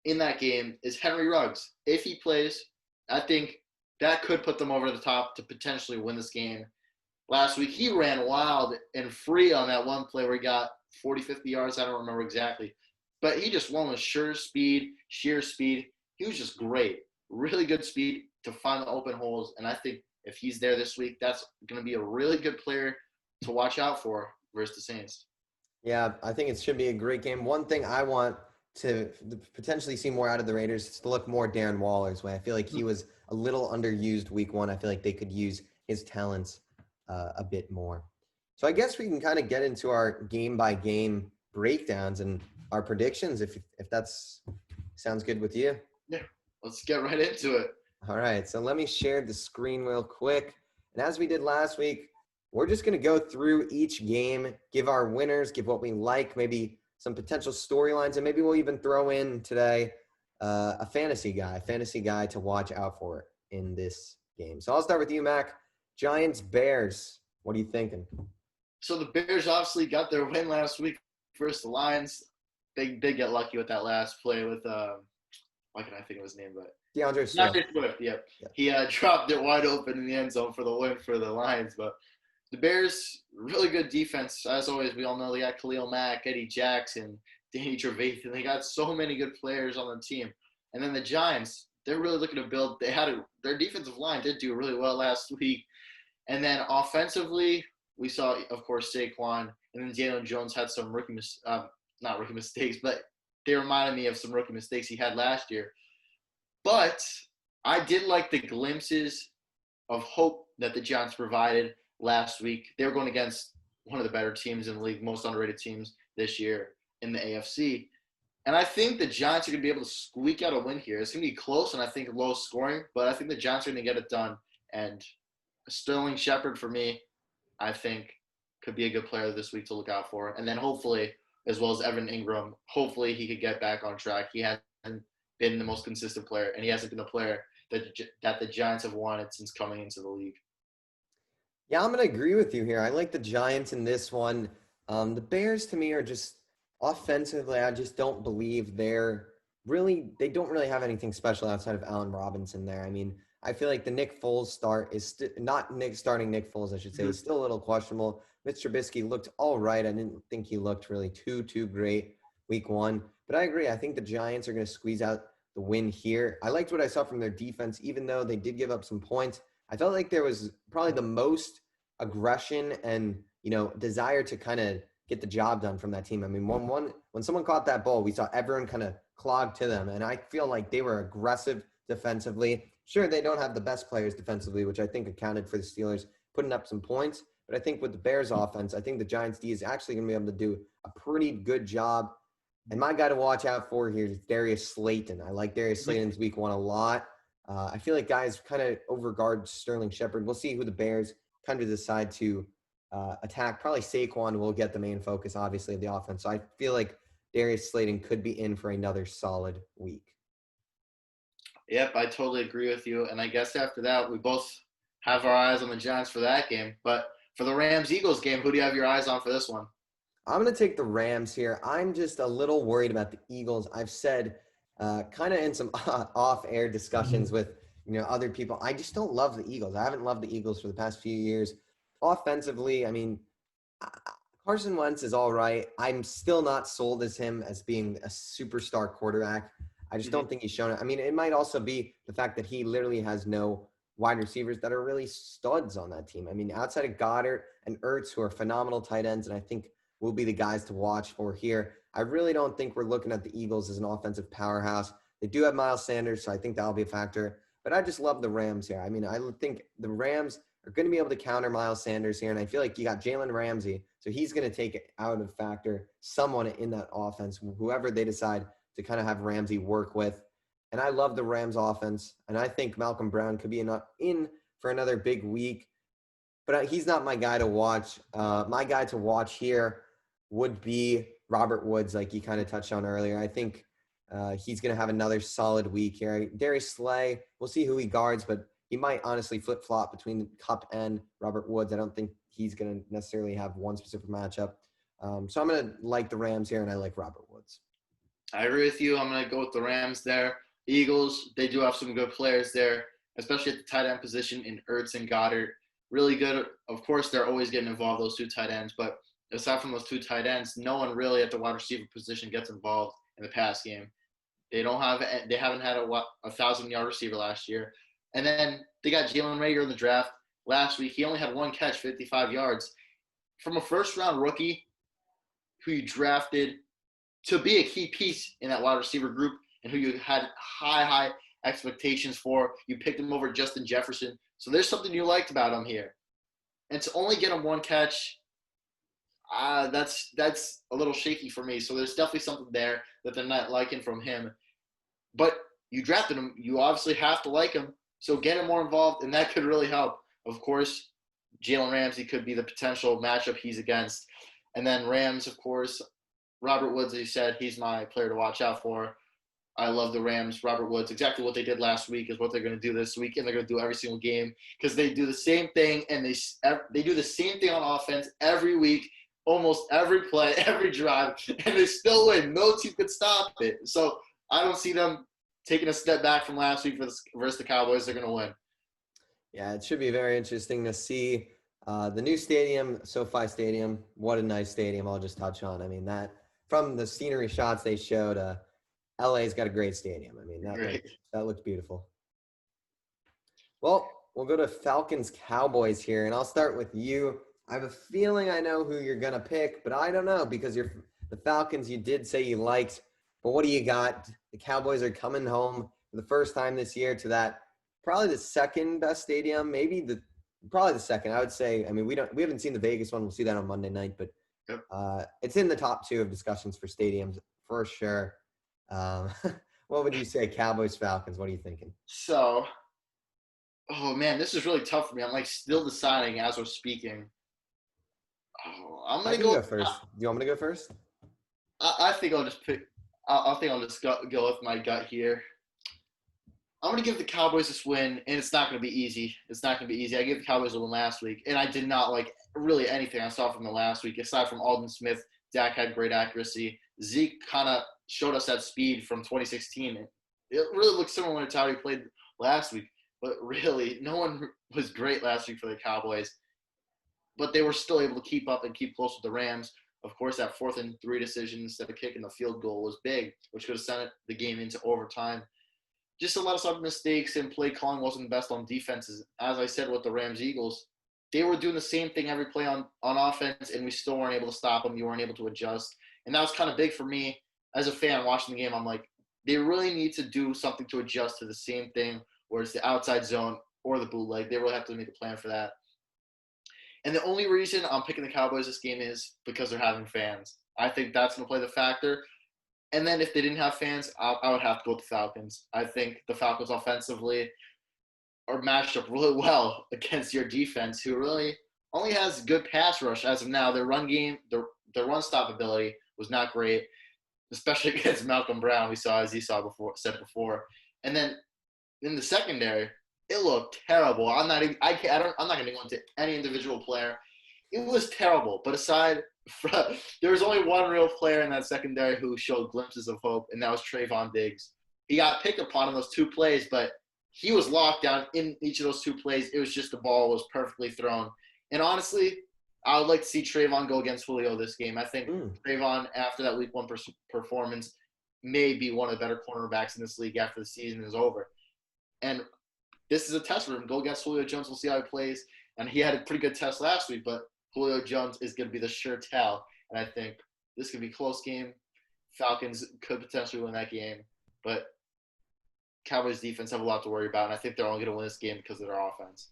in that game is Henry Ruggs. If he plays, I think that could put them over the top to potentially win this game. Last week, he ran wild and free on that one play where he got 40, 50 yards. I don't remember exactly. But he just won with sheer speed. He was just great. Really good speed to find the open holes. And I think if he's there this week, that's going to be a really good player to watch out for versus the Saints. Yeah, I think it should be a great game. One thing I want to potentially see more out of the Raiders is to look more Darren Waller's way. I feel like he was a little underused week one. I feel like they could use his talents a bit more. So I guess we can kind of get into our game by game breakdowns and our predictions if that's sounds good with you. Yeah, let's get right into it. All right, so let me share the screen real quick. And as we did last week, we're just going to go through each game, give our winners, give what we like, maybe some potential storylines, and maybe we'll even throw in today a fantasy guy to watch out for in this game. So I'll start with you, Mac. Giants, Bears. What are you thinking? So the Bears obviously got their win last week versus the Lions. They did get lucky with that last play with why can I think of his name? But DeAndre Swift. DeAndre Swift, yep. He dropped it wide open in the end zone for the win for the Lions. But the Bears, really good defense. As always, we all know they got Khalil Mack, Eddie Jackson, Danny Trevathan. They got so many good players on the team. And then the Giants, they're really looking to build. Their defensive line did do really well last week. And then offensively, we saw, of course, Saquon. And then Daniel Jones had some not rookie mistakes, but they reminded me of some rookie mistakes he had last year. But I did like the glimpses of hope that the Giants provided last week. They were going against one of the better teams in the league, most underrated teams this year in the AFC. And I think the Giants are going to be able to squeak out a win here. It's going to be close and I think low scoring, but I think the Giants are going to get it done. And Sterling Shepard, for me, I think could be a good player this week to look out for. And then hopefully, as well as Evan Ingram, hopefully he could get back on track. He hasn't been the most consistent player, and he hasn't been the player that the Giants have wanted since coming into the league. Yeah, I'm going to agree with you here. I like the Giants in this one. The Bears, to me, are just offensively, I just don't believe they don't really have anything special outside of Allen Robinson there. I mean, I feel like the Nick Foles start is starting Nick Foles, I should say, is still a little questionable. Mitch Trubisky looked all right. I didn't think he looked really too great week one. But I agree. I think the Giants are going to squeeze out the win here. I liked what I saw from their defense, even though they did give up some points. I felt like there was probably the most aggression and, desire to kind of get the job done from that team. I mean, when someone caught that ball, we saw everyone kind of clog to them. And I feel like they were aggressive defensively. Sure, they don't have the best players defensively, which I think accounted for the Steelers putting up some points. But I think with the Bears offense, I think the Giants D is actually going to be able to do a pretty good job. And my guy to watch out for here is Darius Slayton. I like Darius Slayton's week one a lot. I feel like guys kind of overguard Sterling Shepard. We'll see who the Bears kind of decide to attack. Probably Saquon will get the main focus, obviously, of the offense. So I feel like Darius Slayton could be in for another solid week. Yep, I totally agree with you. And I guess after that, we both have our eyes on the Giants for that game. But for the Rams-Eagles game, who do you have your eyes on for this one? I'm going to take the Rams here. I'm just a little worried about the Eagles. I've said kind of in some off-air discussions with other people, I just don't love the Eagles. I haven't loved the Eagles for the past few years. Offensively, I mean, Carson Wentz is all right. I'm still not sold as him as being a superstar quarterback. I just don't think he's shown it. I mean, it might also be the fact that he literally has no wide receivers that are really studs on that team. I mean, outside of Goddard and Ertz, who are phenomenal tight ends, and I think will be the guys to watch for here. I really don't think we're looking at the Eagles as an offensive powerhouse. They do have Miles Sanders, so I think that'll be a factor. But I just love the Rams here. I mean, I think the Rams are going to be able to counter Miles Sanders here, and I feel like you got Jalen Ramsey, so he's going to take it out of factor someone in that offense, whoever they decide to kind of have Ramsey work with. And I love the Rams offense, and I think Malcolm Brown could be in for another big week. But he's not my guy to watch. My guy to watch here would be Robert Woods, like you kind of touched on earlier. I think he's going to have another solid week here. Darius Slay, we'll see who he guards, but he might honestly flip-flop between Kupp and Robert Woods. I don't think he's going to necessarily have one specific matchup. So I'm going to like the Rams here, and I like Robert Woods. I agree with you. I'm going to go with the Rams there. Eagles, they do have some good players there, especially at the tight end position in Ertz and Goddard. Really good. Of course, they're always getting involved, those two tight ends, but aside from those two tight ends, no one really at the wide receiver position gets involved in the pass game. They haven't had a 1,000-yard receiver last year. And then they got Jalen Reagor in the draft last week. He only had one catch, 55 yards. From a first-round rookie who you drafted to be a key piece in that wide receiver group and who you had high expectations for. You picked him over Justin Jefferson. So there's something you liked about him here. And to only get him one catch, that's a little shaky for me. So there's definitely something there that they're not liking from him. But you drafted him. You obviously have to like him. So get him more involved, and that could really help. Of course, Jalen Ramsey could be the potential matchup he's against. And then Rams, of course, Robert Woods, as you said, he's my player to watch out for. I love the Rams. Robert Woods, exactly what they did last week is what they're going to do this week, and they're going to do every single game because they do the same thing, and they do the same thing on offense every week, almost every play, every drive, and they still win. No team could stop it. So I don't see them taking a step back from last week versus the Cowboys. They're going to win. Yeah, it should be very interesting to see the new stadium, SoFi Stadium. What a nice stadium. I'll just touch on. I mean, that from the scenery shots they showed, LA's got a great stadium. I mean, that looked beautiful. Well, we'll go to Falcons Cowboys here, and I'll start with you. I have a feeling I know who you're going to pick, but I don't know because the Falcons you did say you liked. But what do you got? The Cowboys are coming home for the first time this year to that probably the second best stadium, probably the second. I would say. I mean, we haven't seen the Vegas one. We'll see that on Monday night, but it's in the top two of discussions for stadiums for sure. What would you say, Cowboys Falcons? What are you thinking? So, oh man, this is really tough for me. I'm like still deciding as we're speaking. Oh, I'm gonna go first. Do you want me to go first? I think I'll just pick. I think I'll just go with my gut here. I'm going to give the Cowboys this win, and it's not going to be easy. It's not going to be easy. I gave the Cowboys a win last week, and I did not like really anything I saw from the last week, aside from Aldon Smith. Dak had great accuracy. Zeke kind of showed us that speed from 2016. It really looked similar to how he played last week, but really, no one was great last week for the Cowboys. But they were still able to keep up and keep close with the Rams. Of course, that 4th and 3 decision instead of kicking the field goal was big, which could have sent the game into overtime. Just a lot of sudden mistakes, and play calling wasn't the best on defenses. As I said with the Rams-Eagles, they were doing the same thing every play on offense, and we still weren't able to stop them. You weren't able to adjust. And that was kind of big for me as a fan watching the game. I'm like, they really need to do something to adjust to the same thing, where it's the outside zone or the bootleg. They really have to make a plan for that. And the only reason I'm picking the Cowboys this game is because they're having fans. I think that's going to play the factor. And then if they didn't have fans, I would have to go with the Falcons. I think the Falcons offensively are matched up really well against your defense, who really only has good pass rush as of now. Their run game, their run stop ability was not great, especially against Malcolm Brown. We saw, as he said before. And then in the secondary, it looked terrible. I'm not going to go into any individual player. It was terrible. But there was only one real player in that secondary who showed glimpses of hope, and that was Trayvon Diggs. He got picked upon in those 2 plays, but he was locked down in each of those 2 plays. It was just the ball was perfectly thrown. And honestly, I would like to see Trayvon go against Julio this game. I think Trayvon, after that Week 1 performance, may be one of the better cornerbacks in this league after the season is over. And this is a test for him. Go against Julio Jones. We'll see how he plays. And he had a pretty good test last week, but Julio Jones is going to be the sure tell. And I think this could be a close game. Falcons could potentially win that game. But Cowboys defense have a lot to worry about. And I think they're only going to win this game because of their offense.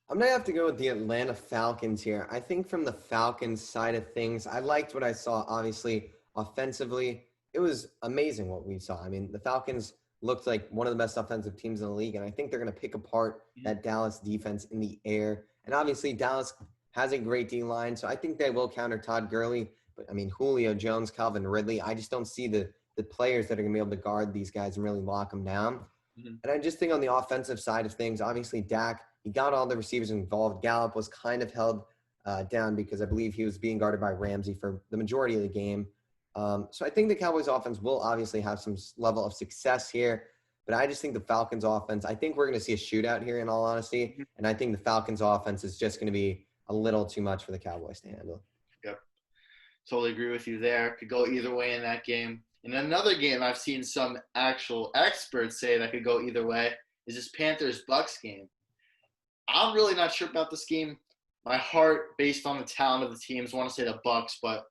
I'm going to have to go with the Atlanta Falcons here. I think from the Falcons side of things, I liked what I saw, obviously, offensively. It was amazing what we saw. I mean, the Falcons looked like one of the best offensive teams in the league, and I think they're going to pick apart that Dallas defense in the air. And obviously, Dallas has a great D-line, so I think they will counter Todd Gurley. But, I mean, Julio Jones, Calvin Ridley, I just don't see the players that are going to be able to guard these guys and really lock them down. And I just think on the offensive side of things, obviously, Dak, he got all the receivers involved. Gallup was kind of held down because I believe he was being guarded by Ramsey for the majority of the game. So I think the Cowboys offense will obviously have some level of success here, but I just think the Falcons offense, I think we're going to see a shootout here in all honesty. And I think the Falcons offense is just going to be a little too much for the Cowboys to handle. Yep. Totally agree with you there. Could go either way in that game. In another game I've seen some actual experts say that could go either way is this Panthers-Bucks game. I'm really not sure about this game. My heart, based on the talent of the teams, want to say the Bucks, but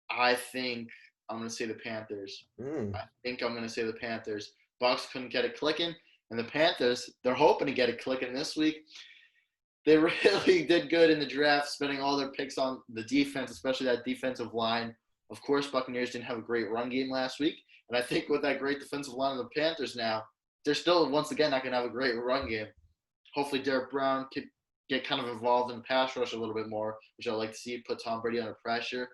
I think I'm going to say the Panthers. Mm. I think I'm going to say the Panthers. Bucks couldn't get it clicking, and the Panthers, they're hoping to get it clicking this week. They really did good in the draft, spending all their picks on the defense, especially that defensive line. Of course, Buccaneers didn't have a great run game last week, and I think with that great defensive line of the Panthers now, they're still, once again, not going to have a great run game. Hopefully, Derek Brown could get kind of involved in the pass rush a little bit more, which I like to see, put Tom Brady under pressure.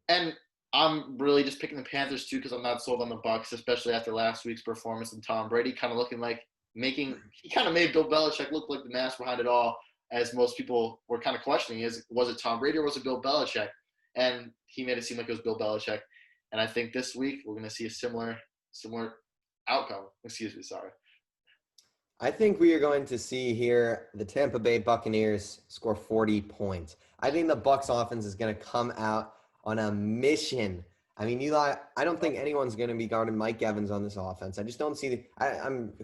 And I'm really just picking the Panthers too because I'm not sold on the Bucks, especially after last week's performance and Tom Brady kind of looking like he kind of made Bill Belichick look like the mask behind it all, as most people were kind of questioning was it Tom Brady or was it Bill Belichick? And he made it seem like it was Bill Belichick. And I think this week we're going to see a similar outcome. Excuse me, sorry. I think we are going to see here the Tampa Bay Buccaneers score 40 points. I think the Bucs offense is going to come out on a mission. I mean, Eli, I don't think anyone's going to be guarding Mike Evans on this offense. I just don't see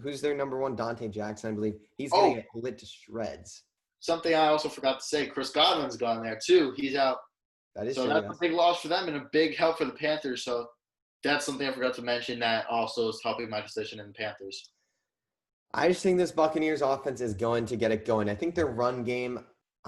who's their number one, Dante Jackson, I believe. He's going to get lit to shreds. Something I also forgot to say, Chris Godwin's gone there too. He's out. That is so true, that's yes. a big loss for them and a big help for the Panthers. So that's something I forgot to mention that also is helping my decision in the Panthers. I just think this Buccaneers offense is going to get it going. I think their run game,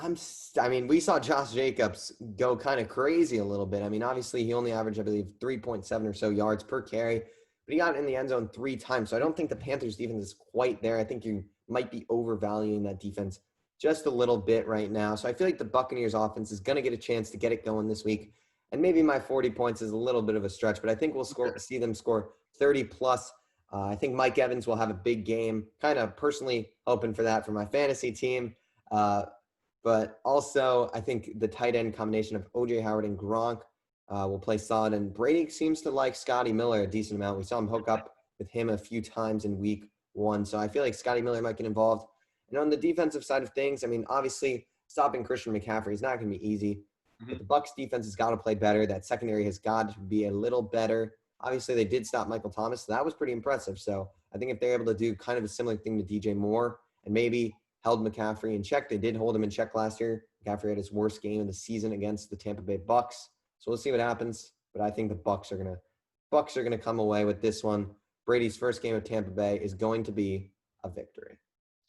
we saw Josh Jacobs go kind of crazy a little bit. I mean, obviously he only averaged, I believe, 3.7 or so yards per carry, but he got in the end zone 3 times. So I don't think the Panthers defense is quite there. I think you might be overvaluing that defense just a little bit right now. So I feel like the Buccaneers offense is going to get a chance to get it going this week. And maybe my 40 points is a little bit of a stretch, but I think we'll see them score 30 plus. I think Mike Evans will have a big game. Kind of personally hoping for that for my fantasy team. But also, I think the tight end combination of O.J. Howard and Gronk will play solid. And Brady seems to like Scotty Miller a decent amount. We saw him hook up with him a few times in week 1. So I feel like Scotty Miller might get involved. And on the defensive side of things, I mean, obviously, stopping Christian McCaffrey is not going to be easy. Mm-hmm. But the Bucs defense has got to play better. That secondary has got to be a little better. Obviously, they did stop Michael Thomas, so that was pretty impressive. So I think if they're able to do kind of a similar thing to DJ Moore and maybe held McCaffrey in check, they did hold him in check last year. McCaffrey had his worst game of the season against the Tampa Bay Bucs. So we'll see what happens. But I think the Bucs are gonna come away with this one. Brady's first game of Tampa Bay is going to be a victory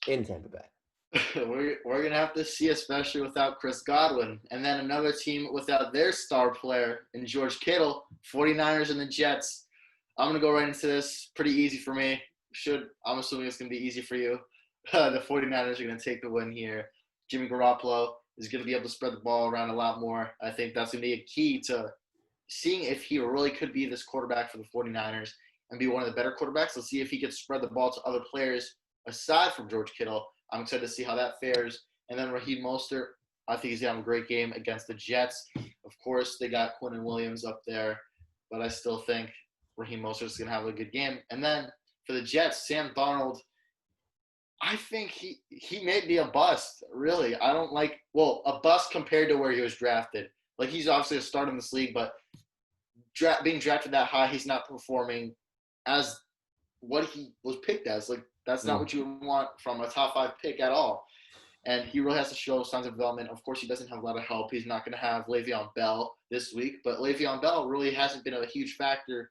in Tampa Bay. We're going to have to see, especially without Chris Godwin. And then another team without their star player in George Kittle, 49ers and the Jets. I'm going to go right into this. Pretty easy for me. I'm assuming it's going to be easy for you. The 49ers are going to take the win here. Jimmy Garoppolo is going to be able to spread the ball around a lot more. I think that's going to be a key to seeing if he really could be this quarterback for the 49ers and be one of the better quarterbacks. Let's see if he can spread the ball to other players aside from George Kittle. I'm excited to see how that fares. And then Raheem Mostert, I think he's going to have a great game against the Jets. Of course, they got Quinnen Williams up there, but I still think Raheem Mostert is going to have a good game. And then for the Jets, Sam Darnold, I think he may be a bust, really. I don't like – a bust compared to where he was drafted. Like, he's obviously a start in this league, but being drafted that high, he's not performing as what he was picked as. Like, that's not what you would want from a top 5 pick at all. And he really has to show signs of development. Of course, he doesn't have a lot of help. He's not going to have Le'Veon Bell this week. But Le'Veon Bell really hasn't been a huge factor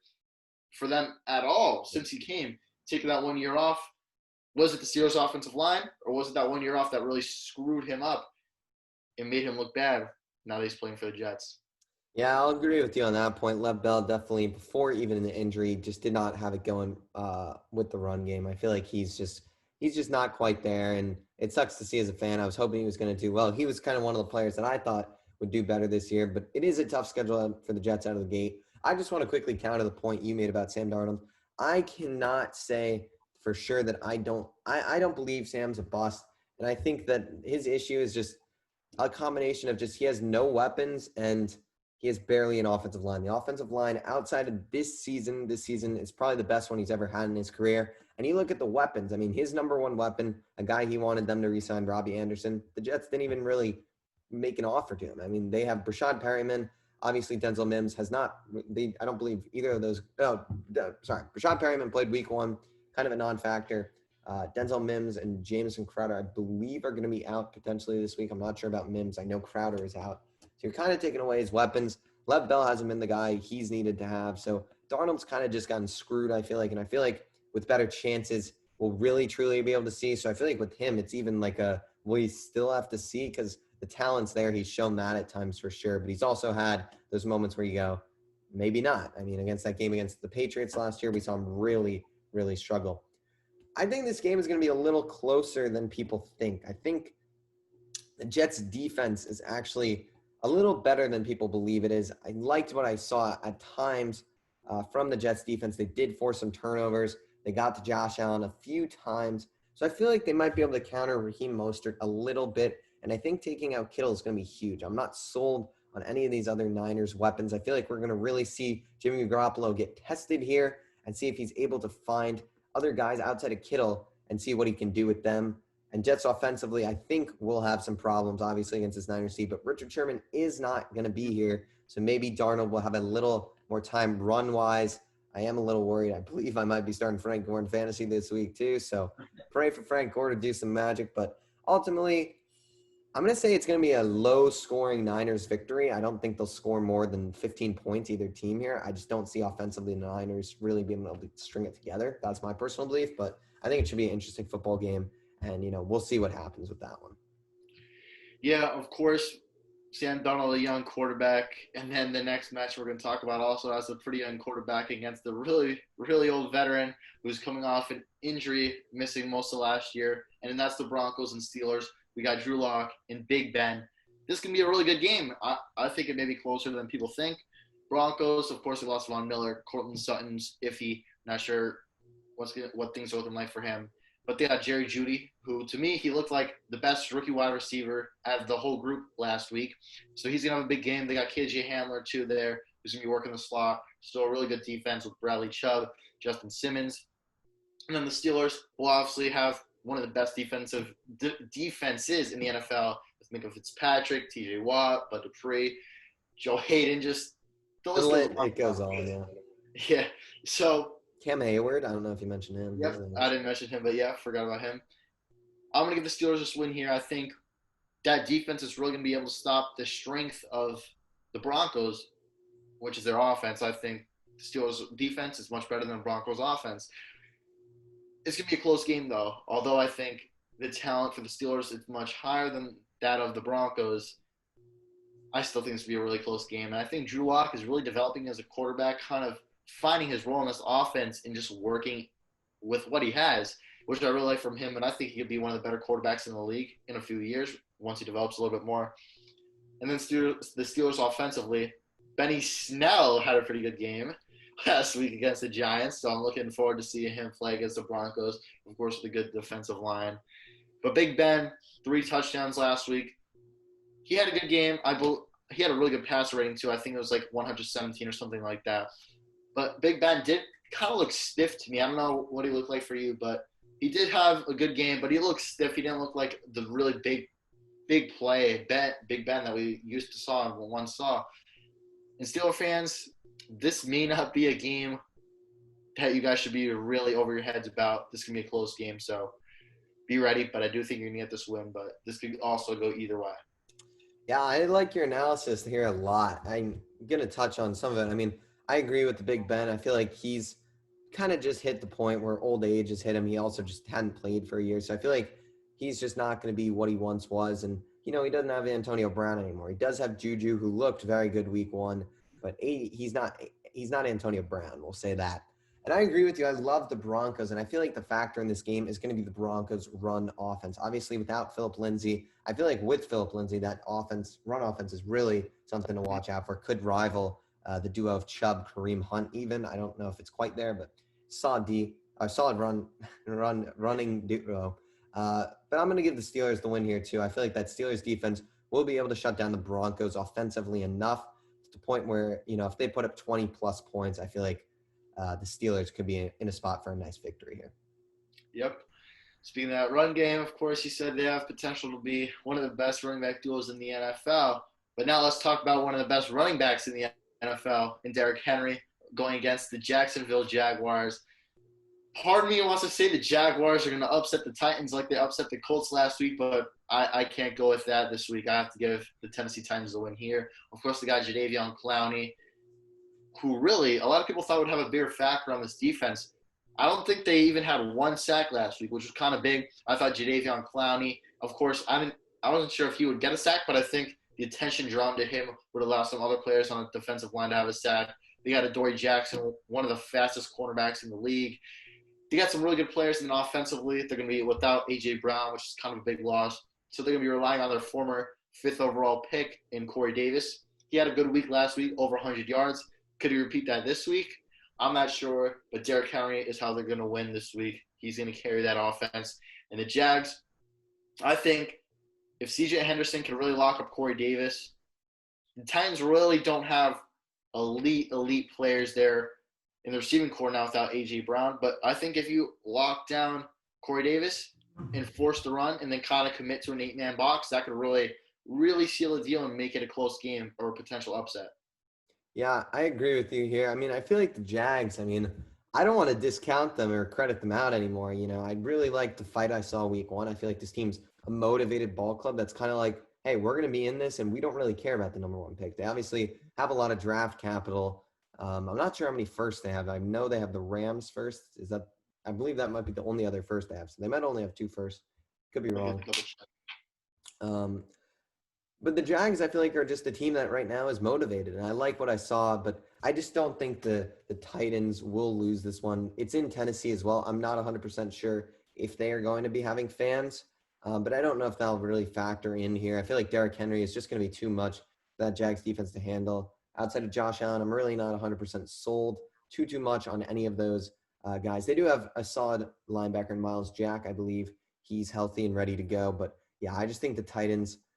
for them at all since he came. Taking that 1 year off, was it the Steelers' offensive line? Or was it that 1 year off that really screwed him up and made him look bad now that he's playing for the Jets? Yeah, I'll agree with you on that point. Lev Bell definitely, before even the injury, just did not have it going with the run game. I feel like he's just not quite there, and it sucks to see as a fan. I was hoping he was going to do well. He was kind of one of the players that I thought would do better this year, but it is a tough schedule for the Jets out of the gate. I just want to quickly counter the point you made about Sam Darnold. I cannot say for sure that I don't believe Sam's a bust, and I think that his issue is just a combination of just he has no weapons and he has barely an offensive line. The offensive line outside of this season is probably the best one he's ever had in his career. And you look at the weapons. I mean, his number one weapon, a guy he wanted them to re-sign, Robbie Anderson. The Jets didn't even really make an offer to him. I mean, they have Brashad Perryman. Obviously, Denzel Mims has not. I don't believe either of those. Brashad Perryman played week 1, kind of a non-factor. Denzel Mims and Jamison Crowder, I believe, are going to be out potentially this week. I'm not sure about Mims. I know Crowder is out. So you're kind of taking away his weapons. Lev Bell hasn't been the guy he's needed to have. So Darnold's kind of just gotten screwed, I feel like. And I feel like with better chances, we'll really, truly be able to see. So I feel like with him, it's even like we still have to see because the talent's there. He's shown that at times for sure. But he's also had those moments where you go, maybe not. I mean, against that game against the Patriots last year, we saw him really, really struggle. I think this game is going to be a little closer than people think. I think the Jets defense is actually a little better than people believe it is. I liked what I saw at times from the Jets defense. They did force some turnovers. They got to Josh Allen a few times. So I feel like they might be able to counter Raheem Mostert a little bit. And I think taking out Kittle is going to be huge. I'm not sold on any of these other Niners weapons. I feel like we're going to really see Jimmy Garoppolo get tested here and see if he's able to find other guys outside of Kittle and see what he can do with them. And Jets offensively, I think we'll have some problems, obviously, against this Niners team. But Richard Sherman is not going to be here. So maybe Darnold will have a little more time run-wise. I am a little worried. I believe I might be starting Frank Gore in fantasy this week too. So pray for Frank Gore to do some magic. But ultimately, I'm going to say it's going to be a low-scoring Niners victory. I don't think they'll score more than 15 points either team here. I just don't see offensively the Niners really being able to string it together. That's my personal belief. But I think it should be an interesting football game. And, we'll see what happens with that one. Yeah, of course, Sam Darnold, a young quarterback. And then the next match we're going to talk about also has a pretty young quarterback against the really, really old veteran who's coming off an injury, missing most of last year. And that's the Broncos and Steelers. We got Drew Lock and Big Ben. This can be a really good game. I think it may be closer than people think. Broncos, of course, we lost Von Miller. Cortland Sutton's iffy. Not sure what things are looking like for him. But they got Jerry Jeudy, who to me, he looked like the best rookie wide receiver out of the whole group last week. So he's going to have a big game. They got KJ Hamler, too, there, who's going to be working the slot. Still a really good defense with Bradley Chubb, Justin Simmons. And then the Steelers will obviously have one of the best defenses in the NFL with Minka Fitzpatrick, TJ Watt, Bud Dupree, Joe Hayden, just the list it goes on, yeah. Yeah, so Cam Hayward, I don't know if you mentioned him. Yep, I didn't mention him, but yeah, forgot about him. I'm going to give the Steelers this win here. I think that defense is really going to be able to stop the strength of the Broncos, which is their offense. I think the Steelers' defense is much better than the Broncos' offense. It's going to be a close game, though. Although I think the talent for the Steelers is much higher than that of the Broncos, I still think it's going to be a really close game. And I think Drew Lock is really developing as a quarterback, kind of finding his role in this offense and just working with what he has, which I really like from him. And I think he could be one of the better quarterbacks in the league in a few years once he develops a little bit more. And then the Steelers offensively, Benny Snell had a pretty good game last week against the Giants. So I'm looking forward to seeing him play against the Broncos, of course, with a good defensive line. But Big Ben, 3 touchdowns last week. He had a good game. He had a really good passer rating, too. I think it was like 117 or something like that. But Big Ben did kind of look stiff to me. I don't know what he looked like for you, but he did have a good game, but he looked stiff. He didn't look like the really big play, Big Ben that we used to once saw. And Steelers fans, this may not be a game that you guys should be really over your heads about. This can be a close game, so be ready. But I do think you're going to get this win, but this could also go either way. Yeah, I like your analysis here a lot. I'm going to touch on some of it. I mean, I agree with the Big Ben. I feel like he's kind of just hit the point where old age has hit him. He also just hadn't played for a year. So I feel like he's just not going to be what he once was. And, he doesn't have Antonio Brown anymore. He does have Juju, who looked very good week 1, but he's not Antonio Brown. We'll say that. And I agree with you. I love the Broncos. And I feel like the factor in this game is going to be the Broncos' run offense. Obviously, without Phillip Lindsay, I feel like with Phillip Lindsay, that run offense is really something to watch out for. Could rival the duo of Chubb, Kareem Hunt even. I don't know if it's quite there, but solid running duo. But I'm going to give the Steelers the win here too. I feel like that Steelers defense will be able to shut down the Broncos offensively enough to the point where, if they put up 20 plus points, I feel like the Steelers could be in a spot for a nice victory here. Yep. Speaking of that run game, of course, you said they have potential to be one of the best running back duos in the NFL. But now let's talk about one of the best running backs in the NFL in Derrick Henry going against the Jacksonville Jaguars. Part of me wants to say the Jaguars are going to upset the Titans like they upset the Colts last week, but I can't go with that this week. I have to give the Tennessee Titans the win here. Of course, the guy Jadeveon Clowney, who really a lot of people thought would have a bigger factor on this defense. I don't think they even had one sack last week, which was kind of big. I thought Jadeveon Clowney, of course, I wasn't sure if he would get a sack, but I think the attention drawn to him would allow some other players on the defensive line to have a sack. They got Adoree Jackson, one of the fastest cornerbacks in the league. They got some really good players, and then offensively, they're going to be without A.J. Brown, which is kind of a big loss. So they're going to be relying on their former 5th overall pick in Corey Davis. He had a good week last week, over 100 yards. Could he repeat that this week? I'm not sure, but Derrick Henry is how they're going to win this week. He's going to carry that offense. And the Jags, I think if C.J. Henderson can really lock up Corey Davis, the Titans really don't have elite players there in the receiving core now without A.J. Brown. But I think if you lock down Corey Davis and force the run and then kind of commit to an 8-man box, that could really seal the deal and make it a close game or a potential upset. Yeah, I agree with you here. I mean, I feel like the Jags, I mean, I don't want to discount them or credit them out anymore. You know, I really like the fight I saw week one. I feel like this team's a motivated ball club that's kind of like, hey, we're going to be in this and we don't really care about the number one pick. They obviously have a lot of draft capital. I'm not sure how many firsts they have. I know they have the Rams first. I believe that might be the only other first they have. So they might only have 2 firsts. Could be wrong. But the Jags, I feel like, are just a team that right now is motivated. And I like what I saw, but I just don't think the Titans will lose this one. It's in Tennessee as well. I'm not 100% sure if they are going to be having fans, but I don't know if that'll really factor in here. I feel like Derrick Henry is just going to be too much for that Jags defense to handle. Outside of Josh Allen, I'm really not 100% sold too much on any of those guys. They do have a solid linebacker in Miles Jack. I believe he's healthy and ready to go. But, yeah, I just think the Titans –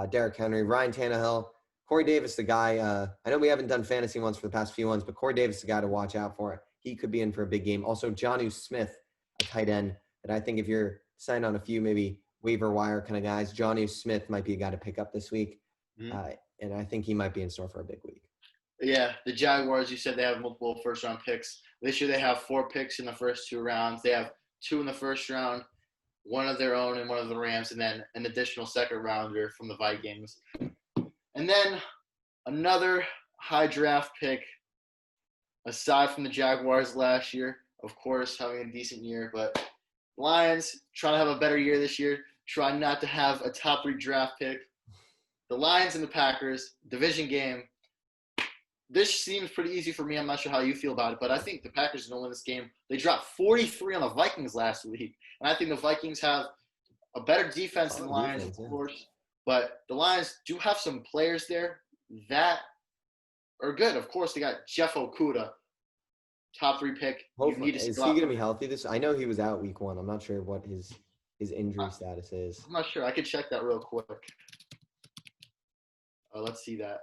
Derrick Henry, Ryan Tannehill, Corey Davis, the guy. I know we haven't done fantasy ones for the past few ones, but Corey Davis, the guy to watch out for. He could be in for a big game. Also, Jonnu Smith, a tight end that I think if you're signed on a few maybe waiver wire kind of guys, Jonnu Smith might be a guy to pick up this week. And I think he might be in store for a big week. Yeah, the Jaguars, you said they have multiple first-round picks. This year they have 4 picks in the first 2 rounds. They have 2 in the first round, 1 of their own and 1 of the Rams, and then an additional second rounder from the Vikings. And then another high draft pick, aside from the Jaguars last year, of course, having a decent year, but Lions trying to have a better year this year, trying not to have a top 3 draft pick. The Lions and the Packers, division game. This seems pretty easy for me. I'm not sure how you feel about it, but I think the Packers are going to win this game. They dropped 43 on the Vikings last week, and I think the Vikings have a better defense than the Lions, of course. But the Lions do have some players there that are good. Of course, they got Jeff Okudah, top 3 pick. Is he going to be healthy this? I know he was out week 1. I'm not sure what his injury status is. I'm not sure. I could check that real quick. Let's see that.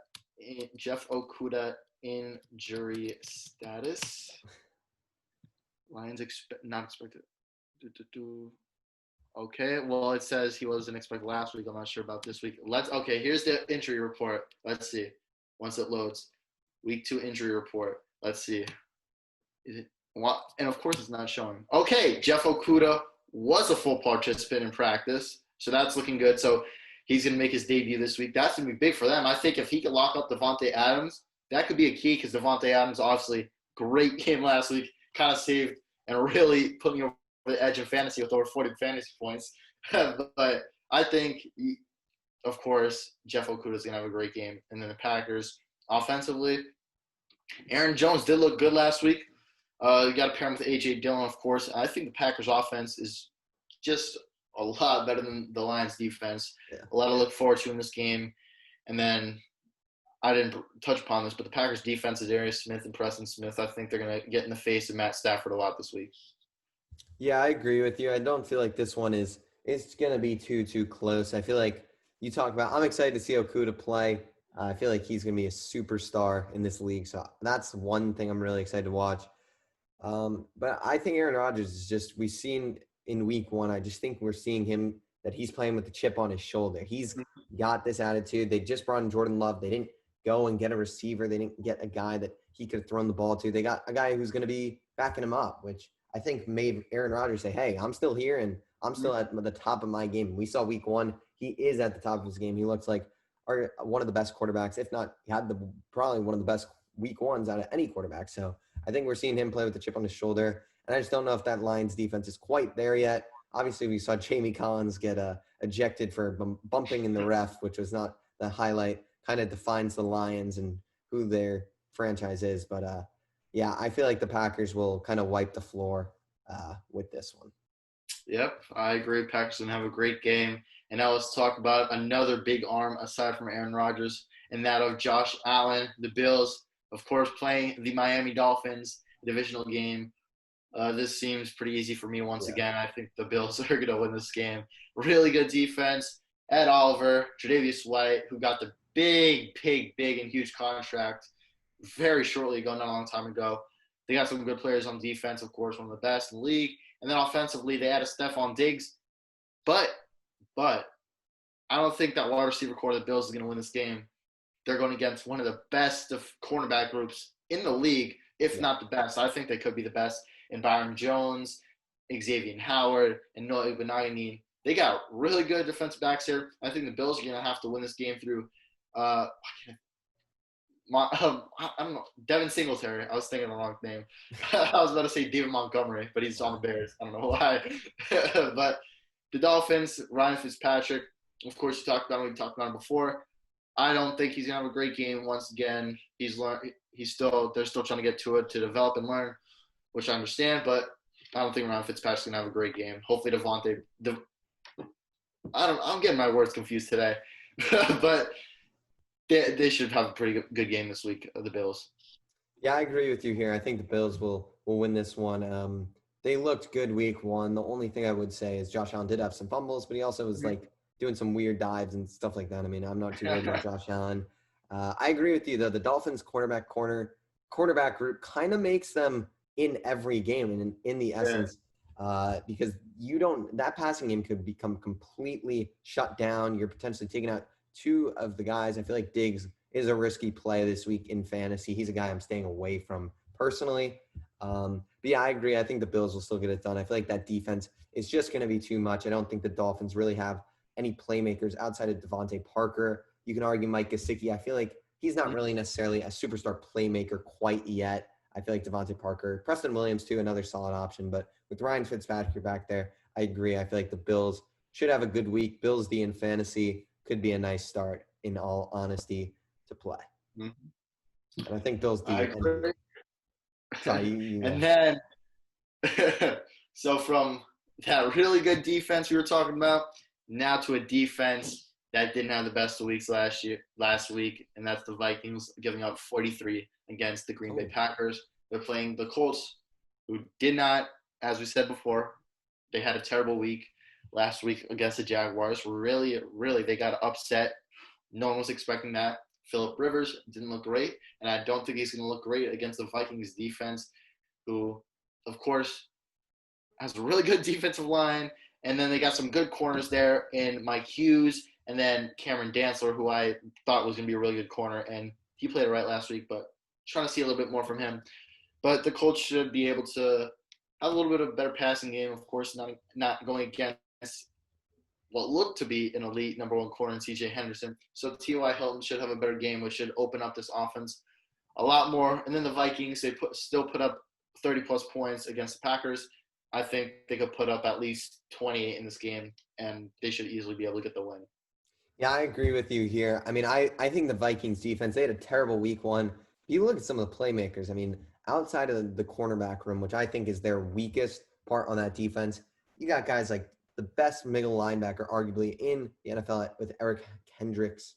Jeff Okudah injury status. Lions not expected. Okay, well it says he wasn't expected last week. I'm not sure about this week. Here's the injury report. Let's see. Once it loads, week 2 injury report. Let's see. Is it what? And of course it's not showing. Okay, Jeff Okudah was a full participant in practice, so that's looking good. So he's going to make his debut this week. That's going to be big for them. I think if he could lock up Devontae Adams, that could be a key because Devontae Adams, obviously, great game last week, kind of saved and really put me over the edge in fantasy with over 40 fantasy points. But I think, of course, Jeff Okudah is going to have a great game. And then the Packers, offensively, Aaron Jones did look good last week. You got to pair him with A.J. Dillon, of course. I think the Packers offense is just a lot better than the Lions defense. Yeah. A lot to look forward to in this game. And then I didn't touch upon this, but the Packers defense is Darius Smith and Preston Smith. I think they're going to get in the face of Matt Stafford a lot this week. Yeah, I agree with you. I don't feel like this one is going to be too close. I feel like you talk about – I'm excited to see Okudah play. I feel like he's going to be a superstar in this league. So that's one thing I'm really excited to watch. But I think Aaron Rodgers is just – we've seen – in week 1, I just think we're seeing him that he's playing with the chip on his shoulder. He's got this attitude. They just brought in Jordan Love. They didn't go and get a receiver. They didn't get a guy that he could have thrown the ball to. They got a guy who's going to be backing him up, which I think made Aaron Rodgers say, hey, I'm still here and I'm still at the top of my game. We saw week 1. He is at the top of his game. He looks like one of the best quarterbacks, if not, he had probably one of the best week 1s out of any quarterback. So I think we're seeing him play with the chip on his shoulder. And I just don't know if that Lions defense is quite there yet. Obviously, we saw Jamie Collins get ejected for bumping in the ref, which was not the highlight. Kind of defines the Lions and who their franchise is. But yeah, I feel like the Packers will kind of wipe the floor with this one. Yep, I agree. Packers going to have a great game. And now let's talk about another big arm aside from Aaron Rodgers, and that of Josh Allen. The Bills, of course, playing the Miami Dolphins, divisional game. This seems pretty easy for me once again. I think the Bills are going to win this game. Really good defense. Ed Oliver, Tre'Davious White, who got the big and huge contract very shortly ago, not a long time ago. They got some good players on defense, of course, one of the best in the league. And then offensively, they added Stephon Diggs. But I don't think that wide receiver core of the Bills is going to win this game. They're going against one of the best of cornerback groups in the league, if not the best. I think they could be the best in Byron Jones, Xavier Howard, and Noah Igbinoghene. They got really good defensive backs here. I think the Bills are going to have to win this game through I don't know, Devin Singletary. I was thinking the wrong name. I was about to say David Montgomery, but he's on the Bears. I don't know why. But the Dolphins, Ryan Fitzpatrick, of course, we talked about him before. I don't think he's gonna have a great game once again. They're still trying to get to it to develop and learn, which I understand, but I don't think Ryan Fitzpatrick's gonna have a great game. Hopefully I'm getting my words confused today. But they should have a pretty good game this week, the Bills. Yeah, I agree with you here. I think the Bills will win this one. They looked good week 1. The only thing I would say is Josh Allen did have some fumbles, but he also was like doing some weird dives and stuff like that. I mean, I'm not too worried about Josh Allen. I agree with you, though. The Dolphins quarterback group kind of makes them in every game and in the essence because that passing game could become completely shut down. You're potentially taking out 2 of the guys. I feel like Diggs is a risky play this week in fantasy. He's a guy I'm staying away from personally. But yeah, I agree. I think the Bills will still get it done. I feel like that defense is just going to be too much. I don't think the Dolphins really have any playmakers outside of Devontae Parker. You can argue Mike Gesicki. I feel like he's not really necessarily a superstar playmaker quite yet. I feel like Devontae Parker, Preston Williams too, another solid option. But with Ryan Fitzpatrick back there, I agree. I feel like the Bills should have a good week. Bills D in fantasy could be a nice start, in all honesty, to play. Mm-hmm. And I think Bills D. And then, so from that really good defense we were talking about, now to a defense that didn't have the best of weeks last week, and that's the Vikings giving up 43 against the Green Bay Packers. They're playing the Colts, who did not, as we said before, they had a terrible week last week against the Jaguars. Really, they got upset. No one was expecting that. Phillip Rivers didn't look great, and I don't think he's going to look great against the Vikings defense, who, of course, has a really good defensive line. And then they got some good corners there in Mike Hughes and then Cameron Dantzler, who I thought was going to be a really good corner. And he played it right last week, but trying to see a little bit more from him. But the Colts should be able to have a little bit of a better passing game, of course, not going against what looked to be an elite number 1 corner in C.J. Henderson. So T.Y. Hilton should have a better game, which should open up this offense a lot more. And then the Vikings, they still put up 30-plus points against the Packers. I think they could put up at least 28 in this game, and they should easily be able to get the win. Yeah, I agree with you here. I mean, I think the Vikings defense, they had a terrible week 1. You look at some of the playmakers. I mean, outside of the cornerback room, which I think is their weakest part on that defense, you got guys like the best middle linebacker, arguably, in the NFL with Eric Kendricks.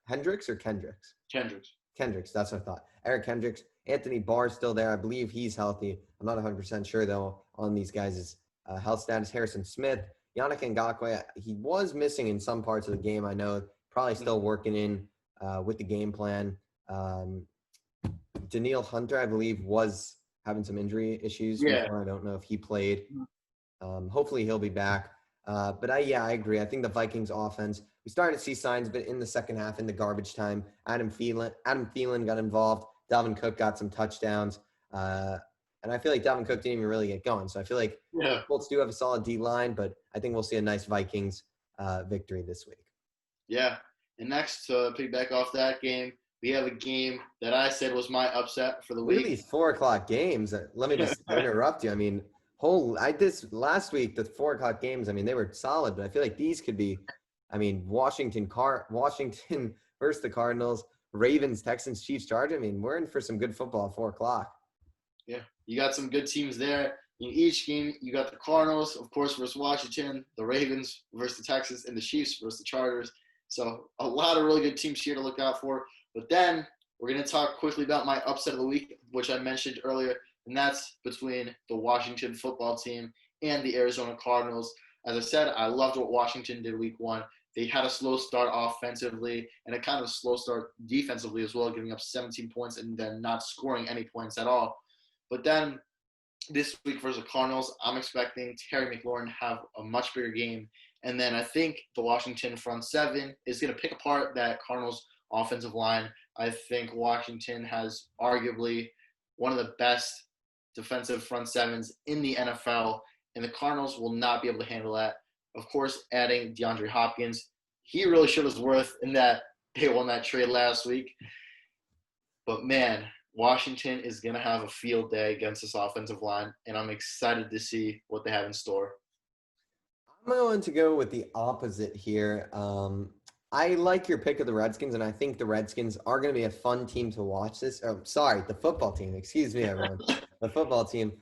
Hendricks or Kendricks? Kendricks, that's what I thought. Eric Kendricks. Anthony Barr's still there. I believe he's healthy. I'm not 100% sure, though, on these guys' health status. Harrison Smith, Yannick Ngakoue, he was missing in some parts of the game, I know. Probably still working in with the game plan. Daniil Hunter, I believe, was having some injury issues before. I don't know if he played. Hopefully he'll be back. But I agree. I think the Vikings offense, we started to see signs of it in the second half in the garbage time. Adam Thielen got involved. Dalvin Cook got some touchdowns. And I feel like Dalvin Cook didn't even really get going. So I feel like Yeah. Colts do have a solid D line, but I think we'll see a nice Vikings victory this week. Yeah. And next, to piggyback off that game, we have a game that I said was my upset for the Look at week. these 4 o'clock games. Let me just interrupt you. I mean, this last week, the 4 o'clock games, I mean, they were solid, but I feel like these could be, I mean, Washington versus the Cardinals, Ravens, Texans, Chiefs, Chargers. I mean, we're in for some good football at 4 o'clock. Yeah. You got some good teams there. In each game, you got the Cardinals, of course, versus Washington, the Ravens versus the Texans, and the Chiefs versus the Chargers. So a lot of really good teams here to look out for. But then we're going to talk quickly about my upset of the week, which I mentioned earlier, and that's between the Washington football team and the Arizona Cardinals. As I said, I loved what Washington did week one. They had a slow start offensively and a kind of slow start defensively as well, giving up 17 points and then not scoring any points at all. But then this week versus the Cardinals, I'm expecting Terry McLaurin to have a much bigger game. And then I think the Washington front seven is going to pick apart that Cardinals offensive line. I think Washington has arguably one of the best defensive front sevens in the NFL, and the Cardinals will not be able to handle that. Of course, adding DeAndre Hopkins, he really showed his worth in that they won that trade last week. But man, Washington is going to have a field day against this offensive line, and I'm excited to see what they have in store. I'm going to go with the opposite here. I like your pick of the Redskins, and I think the Redskins are going to be a fun team to watch this. Oh, sorry, the football team. Excuse me, everyone. The football team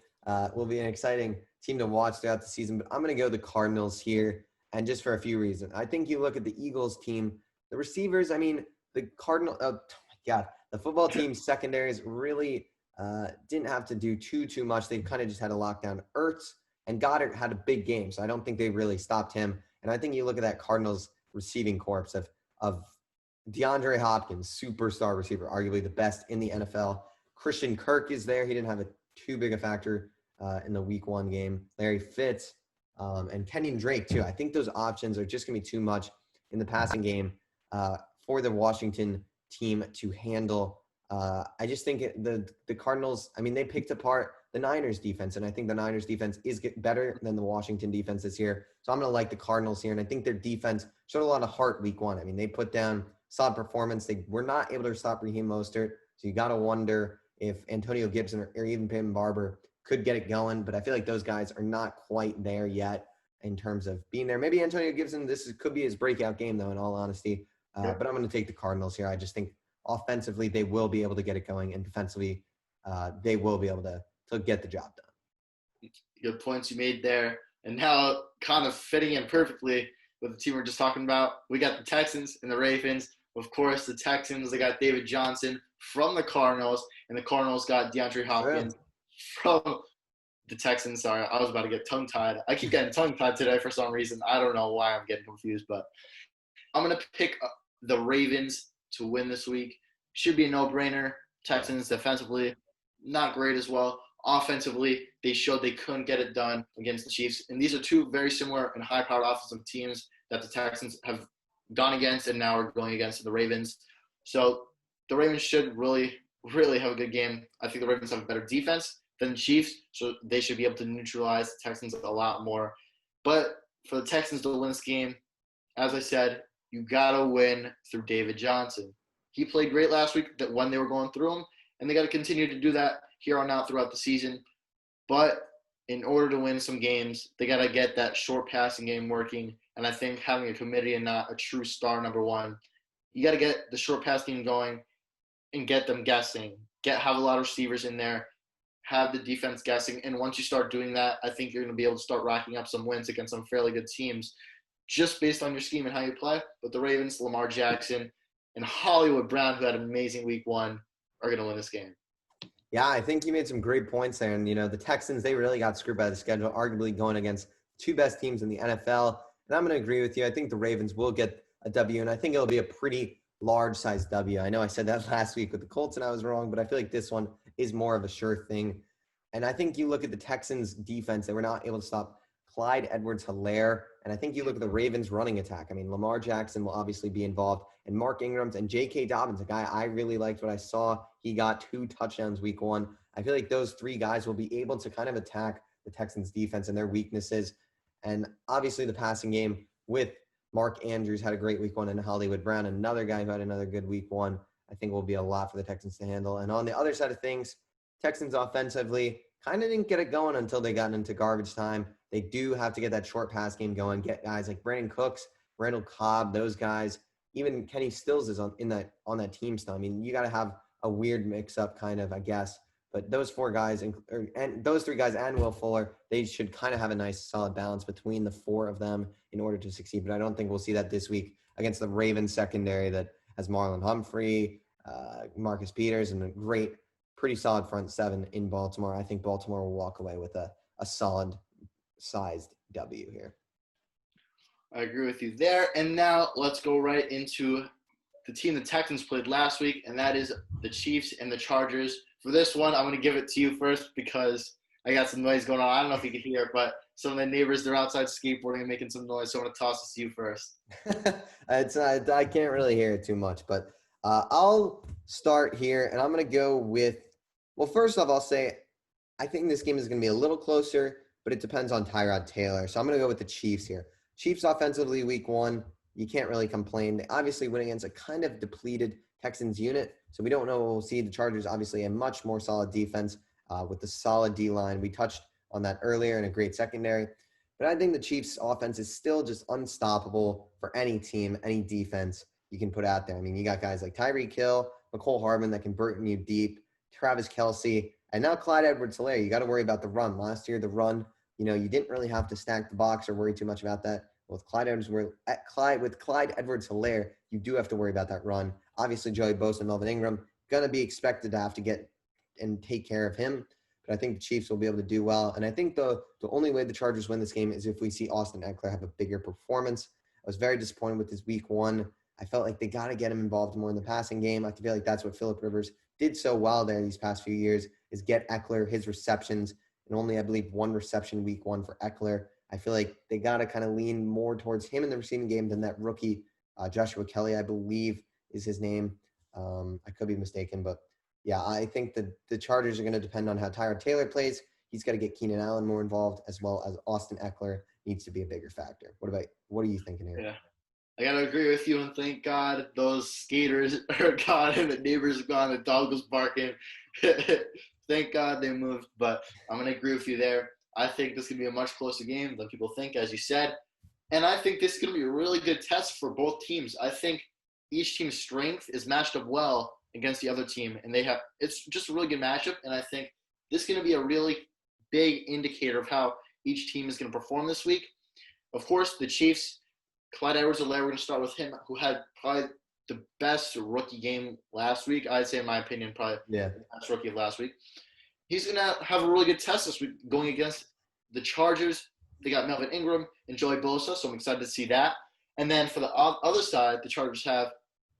will be an exciting team to watch throughout the season, but I'm going to go the Cardinals here, and just for a few reasons. I think you look at the Eagles team, the receivers, I mean, the oh my God, the football team secondaries really didn't have to do too much. They kind of just had to lock down Ertz, and Goddard had a big game, so I don't think they really stopped him. And I think you look at that Cardinals receiving corps of DeAndre Hopkins, superstar receiver, arguably the best in the NFL. Christian Kirk is there. He didn't have too big a factor in the week one game. Larry Fitz and Kenyon Drake, too. I think those options are just going to be too much in the passing game for the Washington team to handle. I just think the Cardinals, I mean, they picked apart the Niners defense, and I think the Niners defense is better than the Washington defense this year. So I'm going to like the Cardinals here, and I think their defense showed a lot of heart week one. I mean, they put down solid performance. They were not able to stop Raheem Mostert, so you got to wonder if Antonio Gibson or even Peyton Barber could get it going, but I feel like those guys are not quite there yet in terms of being there. Maybe Antonio Gibson, could be his breakout game, though, in all honesty. But I'm going to take the Cardinals here. I just think offensively they will be able to get it going, and defensively they will be able to get the job done. Good points you made there. And now kind of fitting in perfectly with the team we're just talking about, we got the Texans and the Ravens. Of course, the Texans, they got David Johnson from the Cardinals, and the Cardinals got DeAndre Hopkins from the Texans. Sorry, I was about to get tongue-tied. I keep getting tongue-tied today for some reason. I don't know why I'm getting confused, but I'm going to pick the Ravens to win this week. Should be a no-brainer. Texans defensively, not great as well. Offensively, they showed they couldn't get it done against the Chiefs. And these are two very similar and high-powered offensive teams that the Texans have gone against and now are going against the Ravens. So the Ravens should really have a good game. I think the Ravens have a better defense than the Chiefs, so they should be able to neutralize the Texans a lot more. But for the Texans to win this game, as I said, you got to win through David Johnson. He played great last week when they were going through him, and they got to continue to do that here on out throughout the season. But in order to win some games, they got to get that short passing game working. And I think having a committee and not a true star number one, you got to get the short pass game going and get them guessing. Have a lot of receivers in there, have the defense guessing. And once you start doing that, I think you're going to be able to start racking up some wins against some fairly good teams just based on your scheme and how you play. But the Ravens, Lamar Jackson, and Hollywood Brown, who had an amazing week one, are going to win this game. Yeah, I think you made some great points there. And, the Texans, they really got screwed by the schedule, arguably going against two best teams in the NFL. And I'm going to agree with you. I think the Ravens will get a W, and I think it'll be a pretty large-sized W. I know I said that last week with the Colts, and I was wrong, but I feel like this one is more of a sure thing. And I think you look at the Texans' defense, they were not able to stop Clyde Edwards-Helaire And I think you look at the Ravens running attack. I mean, Lamar Jackson will obviously be involved, and Mark Ingram's and J.K. Dobbins, a guy I really liked what I saw. He got 2 touchdowns week 1. I feel like those 3 guys will be able to kind of attack the Texans defense and their weaknesses. And obviously the passing game with Mark Andrews had a great week 1, and Hollywood Brown, another guy who had another good week 1, I think will be a lot for the Texans to handle. And on the other side of things, Texans offensively kind of didn't get it going until they got into garbage time. They do have to get that short pass game going, get guys like Brandon Cooks, Randall Cobb, those guys. Even Kenny Stills is on that team still. I mean, you got to have a weird mix-up kind of, I guess. But those 4 guys and those 3 guys and Will Fuller, they should kind of have a nice solid balance between the 4 of them in order to succeed. But I don't think we'll see that this week against the Ravens secondary that has Marlon Humphrey, Marcus Peters, and a great, pretty solid front 7 in Baltimore. I think Baltimore will walk away with a solid sized W here. I agree with you there. And now let's go right into the team the Texans played last week, and that is the Chiefs and the Chargers. For this one, I'm going to give it to you first because I got some noise going on. I don't know if you can hear, but some of the neighbors, they're outside skateboarding and making some noise, so I'm going to toss this to you first. I can't really hear it too much, but I'll start here, and I'm going to go with – well, first off, I'll say I think this game is going to be a little closer, but it depends on Tyrod Taylor. So I'm going to go with the Chiefs here. Chiefs offensively week 1, you can't really complain. They obviously went against a kind of depleted Texans unit, so we don't know what we'll see. The Chargers obviously a much more solid defense with the solid D-line. We touched on that earlier, and a great secondary. But I think the Chiefs offense is still just unstoppable for any team, any defense you can put out there. I mean, you got guys like Tyreek Hill, McCole Hardman that can burden you deep, Travis Kelce, and now Clyde Edwards-Helaire. You got to worry about the run. Last year, the run, you didn't really have to stack the box or worry too much about that. With Clyde Edwards-Helaire, you do have to worry about that run. Obviously, Joey Bosa and Melvin Ingram going to be expected to have to get and take care of him. But I think the Chiefs will be able to do well. And I think the only way the Chargers win this game is if we see Austin Eckler have a bigger performance. I was very disappointed with his week 1. I felt like they got to get him involved more in the passing game. I feel like that's what Phillip Rivers did so well there these past few years, is get Eckler his receptions, and only, I believe, 1 reception week 1 for Eckler. I feel like they got to kind of lean more towards him in the receiving game than that rookie Joshua Kelly, I believe is his name. I could be mistaken, but yeah, I think that the Chargers are going to depend on how Tyrod Taylor plays. He's got to get Keenan Allen more involved, as well as Austin Eckler needs to be a bigger factor. What are you thinking here? Yeah, I got to agree with you, and thank God those skaters are gone and the neighbors are gone. The dog was barking. Thank God they moved, but I'm going to agree with you there. I think this is going to be a much closer game than people think, as you said. And I think this is going to be a really good test for both teams. I think each team's strength is matched up well against the other team, and it's just a really good matchup. And I think this is going to be a really big indicator of how each team is going to perform this week. Of course, the Chiefs, Clyde Edwards-Helaire, we're going to start with him, who had probably the best rookie game last week. I'd say, in my opinion, probably the best rookie of last week. He's going to have a really good test this week going against the Chargers. They got Melvin Ingram and Joey Bosa, so I'm excited to see that. And then for the other side, the Chargers have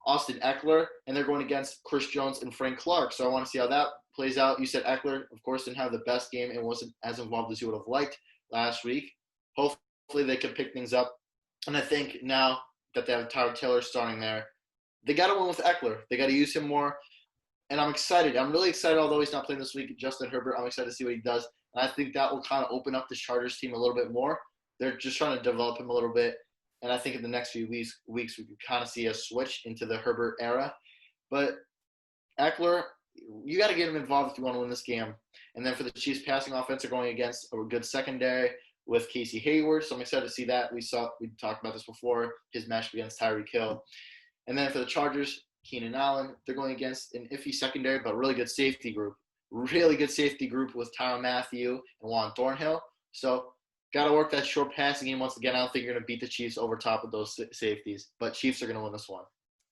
Austin Eckler, and they're going against Chris Jones and Frank Clark. So I want to see how that plays out. You said Eckler, of course, didn't have the best game and wasn't as involved as you would have liked last week. Hopefully they can pick things up. And I think now that they have Tyrod Taylor starting there, they got to win with Eckler. They got to use him more. And I'm excited. I'm really excited, although he's not playing this week, Justin Herbert. I'm excited to see what he does. And I think that will kind of open up the Chargers team a little bit more. They're just trying to develop him a little bit. And I think in the next few weeks we can kind of see a switch into the Herbert era. But Eckler, you got to get him involved if you want to win this game. And then for the Chiefs passing offense, they're going against a good secondary with Casey Hayward. So I'm excited to see that. We talked about this before, his match against Tyreek Hill. And then for the Chargers, Keenan Allen, they're going against an iffy secondary, but really good safety group. Really good safety group with Tyrann Mathieu and Juan Thornhill. So got to work that short passing game once again. I don't think you're going to beat the Chiefs over top of those safeties, but Chiefs are going to win this one.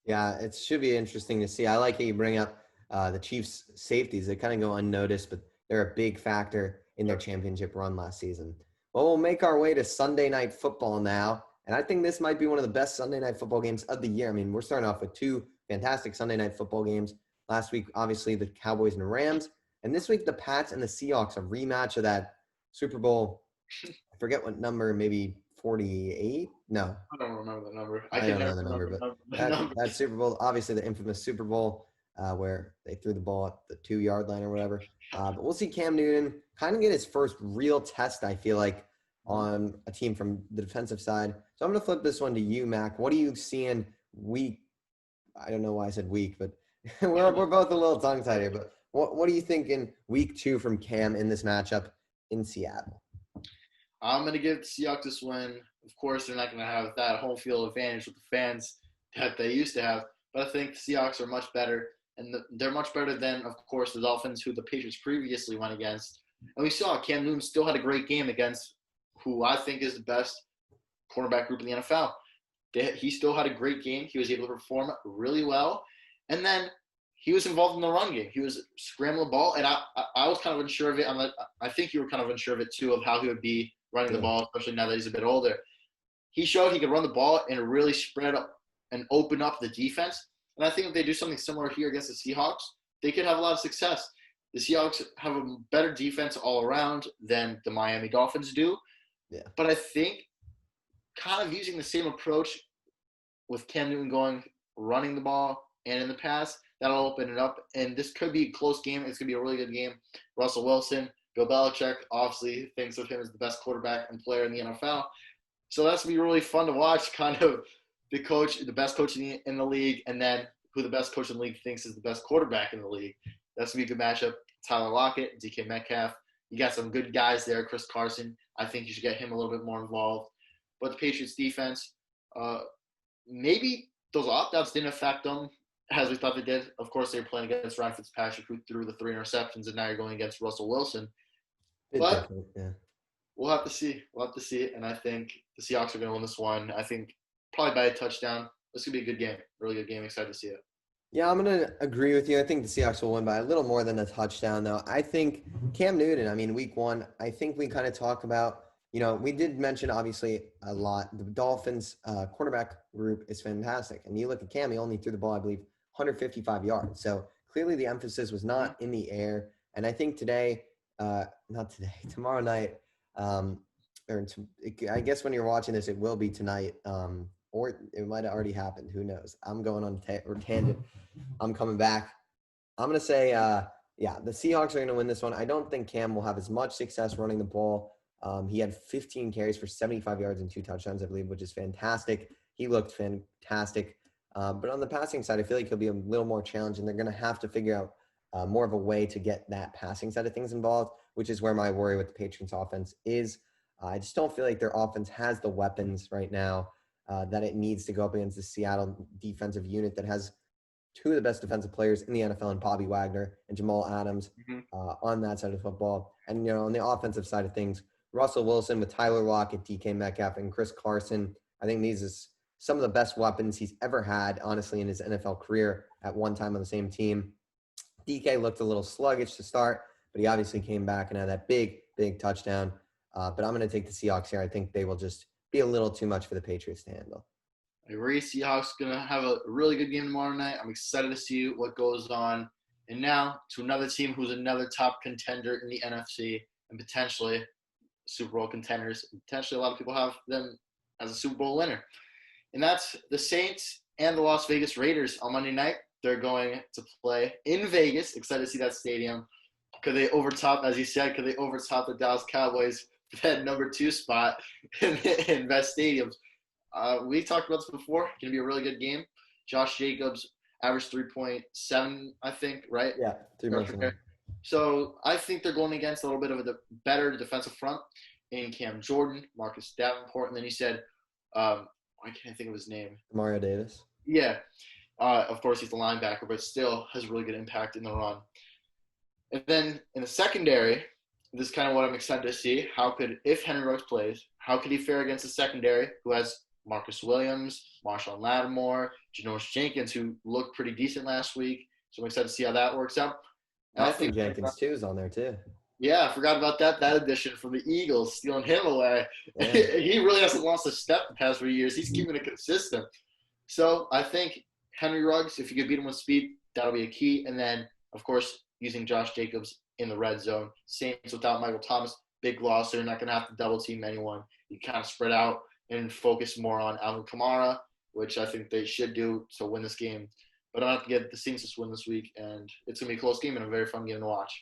Yeah, it should be interesting to see. I like how you bring up the Chiefs safeties. They kind of go unnoticed, but they're a big factor in their championship run last season. Well, we'll make our way to Sunday Night Football now, and I think this might be one of the best Sunday Night Football games of the year. I mean, we're starting off with 2 fantastic Sunday Night Football games. Last week, obviously, the Cowboys and the Rams, and this week, the Pats and the Seahawks, a rematch of that Super Bowl, I forget what number, maybe 48? No, I don't remember the number. I I can don't never know the number, remember but the that numbers. Super Bowl, obviously the infamous Super Bowl, where they threw the ball at the 2 yard line or whatever. But we'll see Cam Newton kind of get his first real test, I feel like, on a team from the defensive side. So I'm going to flip this one to you, Mac. What are you seeing week? I don't know why I said week, but we're both a little tongue tied here. But what are you thinking week 2 from Cam in this matchup in Seattle? I'm going to give the Seahawks this win. Of course, they're not going to have that home field advantage with the fans that they used to have, but I think the Seahawks are much better, and they're much better than, of course, the Dolphins, who the Patriots previously went against. And we saw Cam Newton still had a great game against who I think is the best cornerback group in the NFL. He still had a great game. He was able to perform really well. And then he was involved in the run game. He was scrambling the ball, and I was kind of unsure of it. I think you were kind of unsure of it, too, of how he would be running the Yeah. ball, especially now that he's a bit older. He showed he could run the ball and really spread up and open up the defense. And I think if they do something similar here against the Seahawks, they could have a lot of success. The Seahawks have a better defense all around than the Miami Dolphins do. Yeah. But I think kind of using the same approach with Cam Newton running the ball and in the pass, that'll open it up. And this could be a close game. It's going to be a really good game. Russell Wilson, Bill Belichick obviously thinks of him as the best quarterback and player in the NFL. So that's going to be really fun to watch, kind of the best coach in the league, and then who the best coach in the league thinks is the best quarterback in the league. That's going to be a good matchup. Tyler Lockett, DK Metcalf. You got some good guys there. Chris Carson, I think you should get him a little bit more involved. But the Patriots defense, maybe those opt-outs didn't affect them as we thought they did. Of course, they were playing against Ryan Fitzpatrick, who threw the 3 interceptions, and now you're going against Russell Wilson. Bit But different, yeah. we'll have to see. And I think the Seahawks are going to win this one. I think probably by a touchdown. This could be a good game, really good game. Excited to see it. Yeah, I'm going to agree with you. I think the Seahawks will win by a little more than a touchdown, though. I think Cam Newton, I mean, week 1, I think we kind of talk about, we did mention, obviously, a lot. The Dolphins' quarterback group is fantastic. And you look at Cam, he only threw the ball, I believe, 155 yards. So clearly the emphasis was not in the air. And I think tomorrow night, I guess when you're watching this, it will be tonight, or it might have already happened. Who knows? I'm going on tangent. I'm coming back. I'm going to say, the Seahawks are going to win this one. I don't think Cam will have as much success running the ball. He had 15 carries for 75 yards and 2 touchdowns, I believe, which is fantastic. He looked fantastic. But on the passing side, I feel like he'll be a little more challenging. They're going to have to figure out more of a way to get that passing side of things involved, which is where my worry with the Patriots offense is. I just don't feel like their offense has the weapons right now that it needs to go up against the Seattle defensive unit that has 2 of the best defensive players in the NFL, and Bobby Wagner and Jamal Adams on that side of football. And, on the offensive side of things, Russell Wilson with Tyler Lockett, DK Metcalf, and Chris Carson. I think these is some of the best weapons he's ever had, honestly, in his NFL career at one time on the same team. DK looked a little sluggish to start, but he obviously came back and had that big, big touchdown. But I'm going to take the Seahawks here. I think they will just be a little too much for the Patriots to handle. I agree. Seahawks going to have a really good game tomorrow night. I'm excited to see what goes on. And now to another team who's another top contender in the NFC and potentially Super Bowl contenders. Potentially a lot of people have them as a Super Bowl winner. And that's the Saints and the Las Vegas Raiders on Monday night. They're going to play in Vegas. Excited to see that stadium. Could they overtop, as you said, the Dallas Cowboys for that number 2 spot in best stadiums? We talked about this before. It's going to be a really good game. Josh Jacobs averaged 3.7, I think, right? Yeah, 3.7. So I think they're going against a little bit of a better defensive front in Cam Jordan, Marcus Davenport, and then you said, why can't I think of his name? Mario Davis. Yeah. Of course, he's the linebacker, but still has a really good impact in the run. And then in the secondary, this is kind of what I'm excited to see. If Henry Ruggs plays, how could he fare against the secondary who has Marcus Williams, Marshawn Lattimore, Janoris Jenkins, who looked pretty decent last week. So I'm excited to see how that works out. I think Jenkins, too, is on there, too. Yeah, I forgot about that addition from the Eagles, stealing him away. Yeah. He really hasn't lost a step the past 3 years. He's keeping it consistent. So I think Henry Ruggs, if you could beat him with speed, that'll be a key. And then, of course, using Josh Jacobs in the red zone. Saints without Michael Thomas, big loss. They're not going to have to double team anyone. You kind of spread out. and focus more on Alvin Kamara, which I think they should do to win this game. But I'm going to get the Saints to win this week, and it's going to be a close game and a very fun game to watch.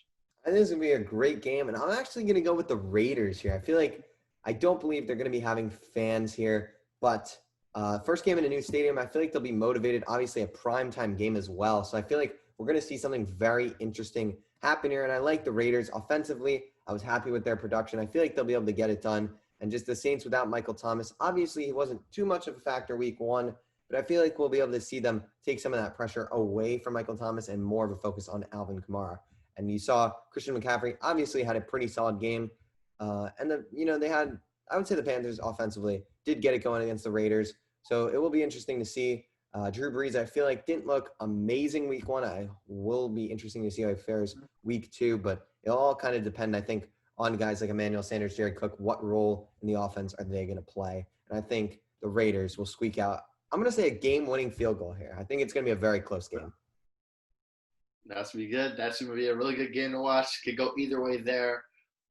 I think it's going to be a great game, and I'm actually going to go with the Raiders here. I feel like I don't believe they're going to be having fans here, but first game in a new stadium, I feel like they'll be motivated. Obviously, a primetime game as well. So I feel like we're going to see something very interesting happen here, and I like the Raiders offensively. I was happy with their production. I feel like they'll be able to get it done. And just the Saints without Michael Thomas, obviously he wasn't too much of a factor week one, but I feel like we'll be able to see them take some of that pressure away from Michael Thomas and more of a focus on Alvin Kamara. And you saw Christian McCaffrey obviously had a pretty solid game. They had, I would say the Panthers offensively did get it going against the Raiders. So it will be interesting to see. Drew Brees, I feel like didn't look amazing week one. I will be interesting to see how he fares week two, but it'll all kind of depend, I think, on guys like Emmanuel Sanders, Jared Cook. What role in the offense are they going to play? And I think the Raiders will squeak out, I'm going to say, a game-winning field goal here. I think it's going to be a very close game. That's going to be good. That's going to be a really good game to watch. Could go either way there.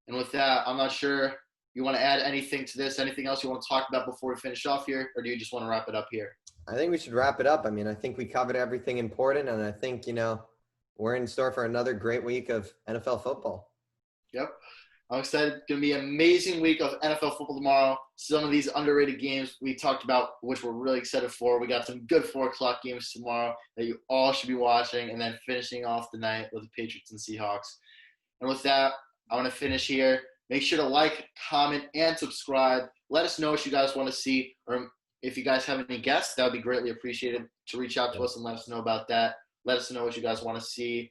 And with that, I'm not sure you want to add anything to this, anything else you want to talk about before we finish off here, or do you just want to wrap it up here? I think we should wrap it up. I mean, I think we covered everything important, and I think, we're in store for another great week of NFL football. Yep. I'm excited. It's going to be an amazing week of NFL football tomorrow. Some of these underrated games we talked about, which we're really excited for. We got some good 4 o'clock games tomorrow that you all should be watching, and then finishing off the night with the Patriots and Seahawks. And with that, I want to finish here. Make sure to like, comment, and subscribe. Let us know what you guys want to see, or if you guys have any guests, that would be greatly appreciated to reach out to us and let us know about that. Let us know what you guys want to see.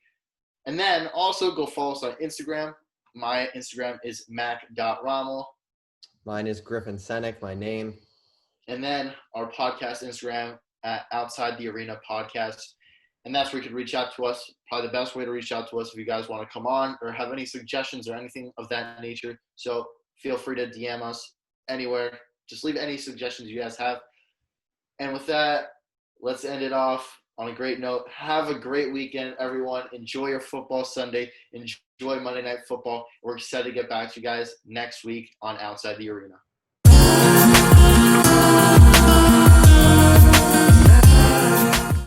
And then also go follow us on Instagram. My Instagram is mac.rommel. Mine is Griffin Senek, my name. And then our podcast Instagram at Outside the Arena Podcast. And that's where you can reach out to us. Probably the best way to reach out to us if you guys want to come on or have any suggestions or anything of that nature. So feel free to DM us anywhere. Just leave any suggestions you guys have. And with that, let's end it off on a great note. Have a great weekend, everyone. Enjoy your football Sunday. Enjoy Monday Night Football. We're excited to get back to you guys next week on Outside the Arena.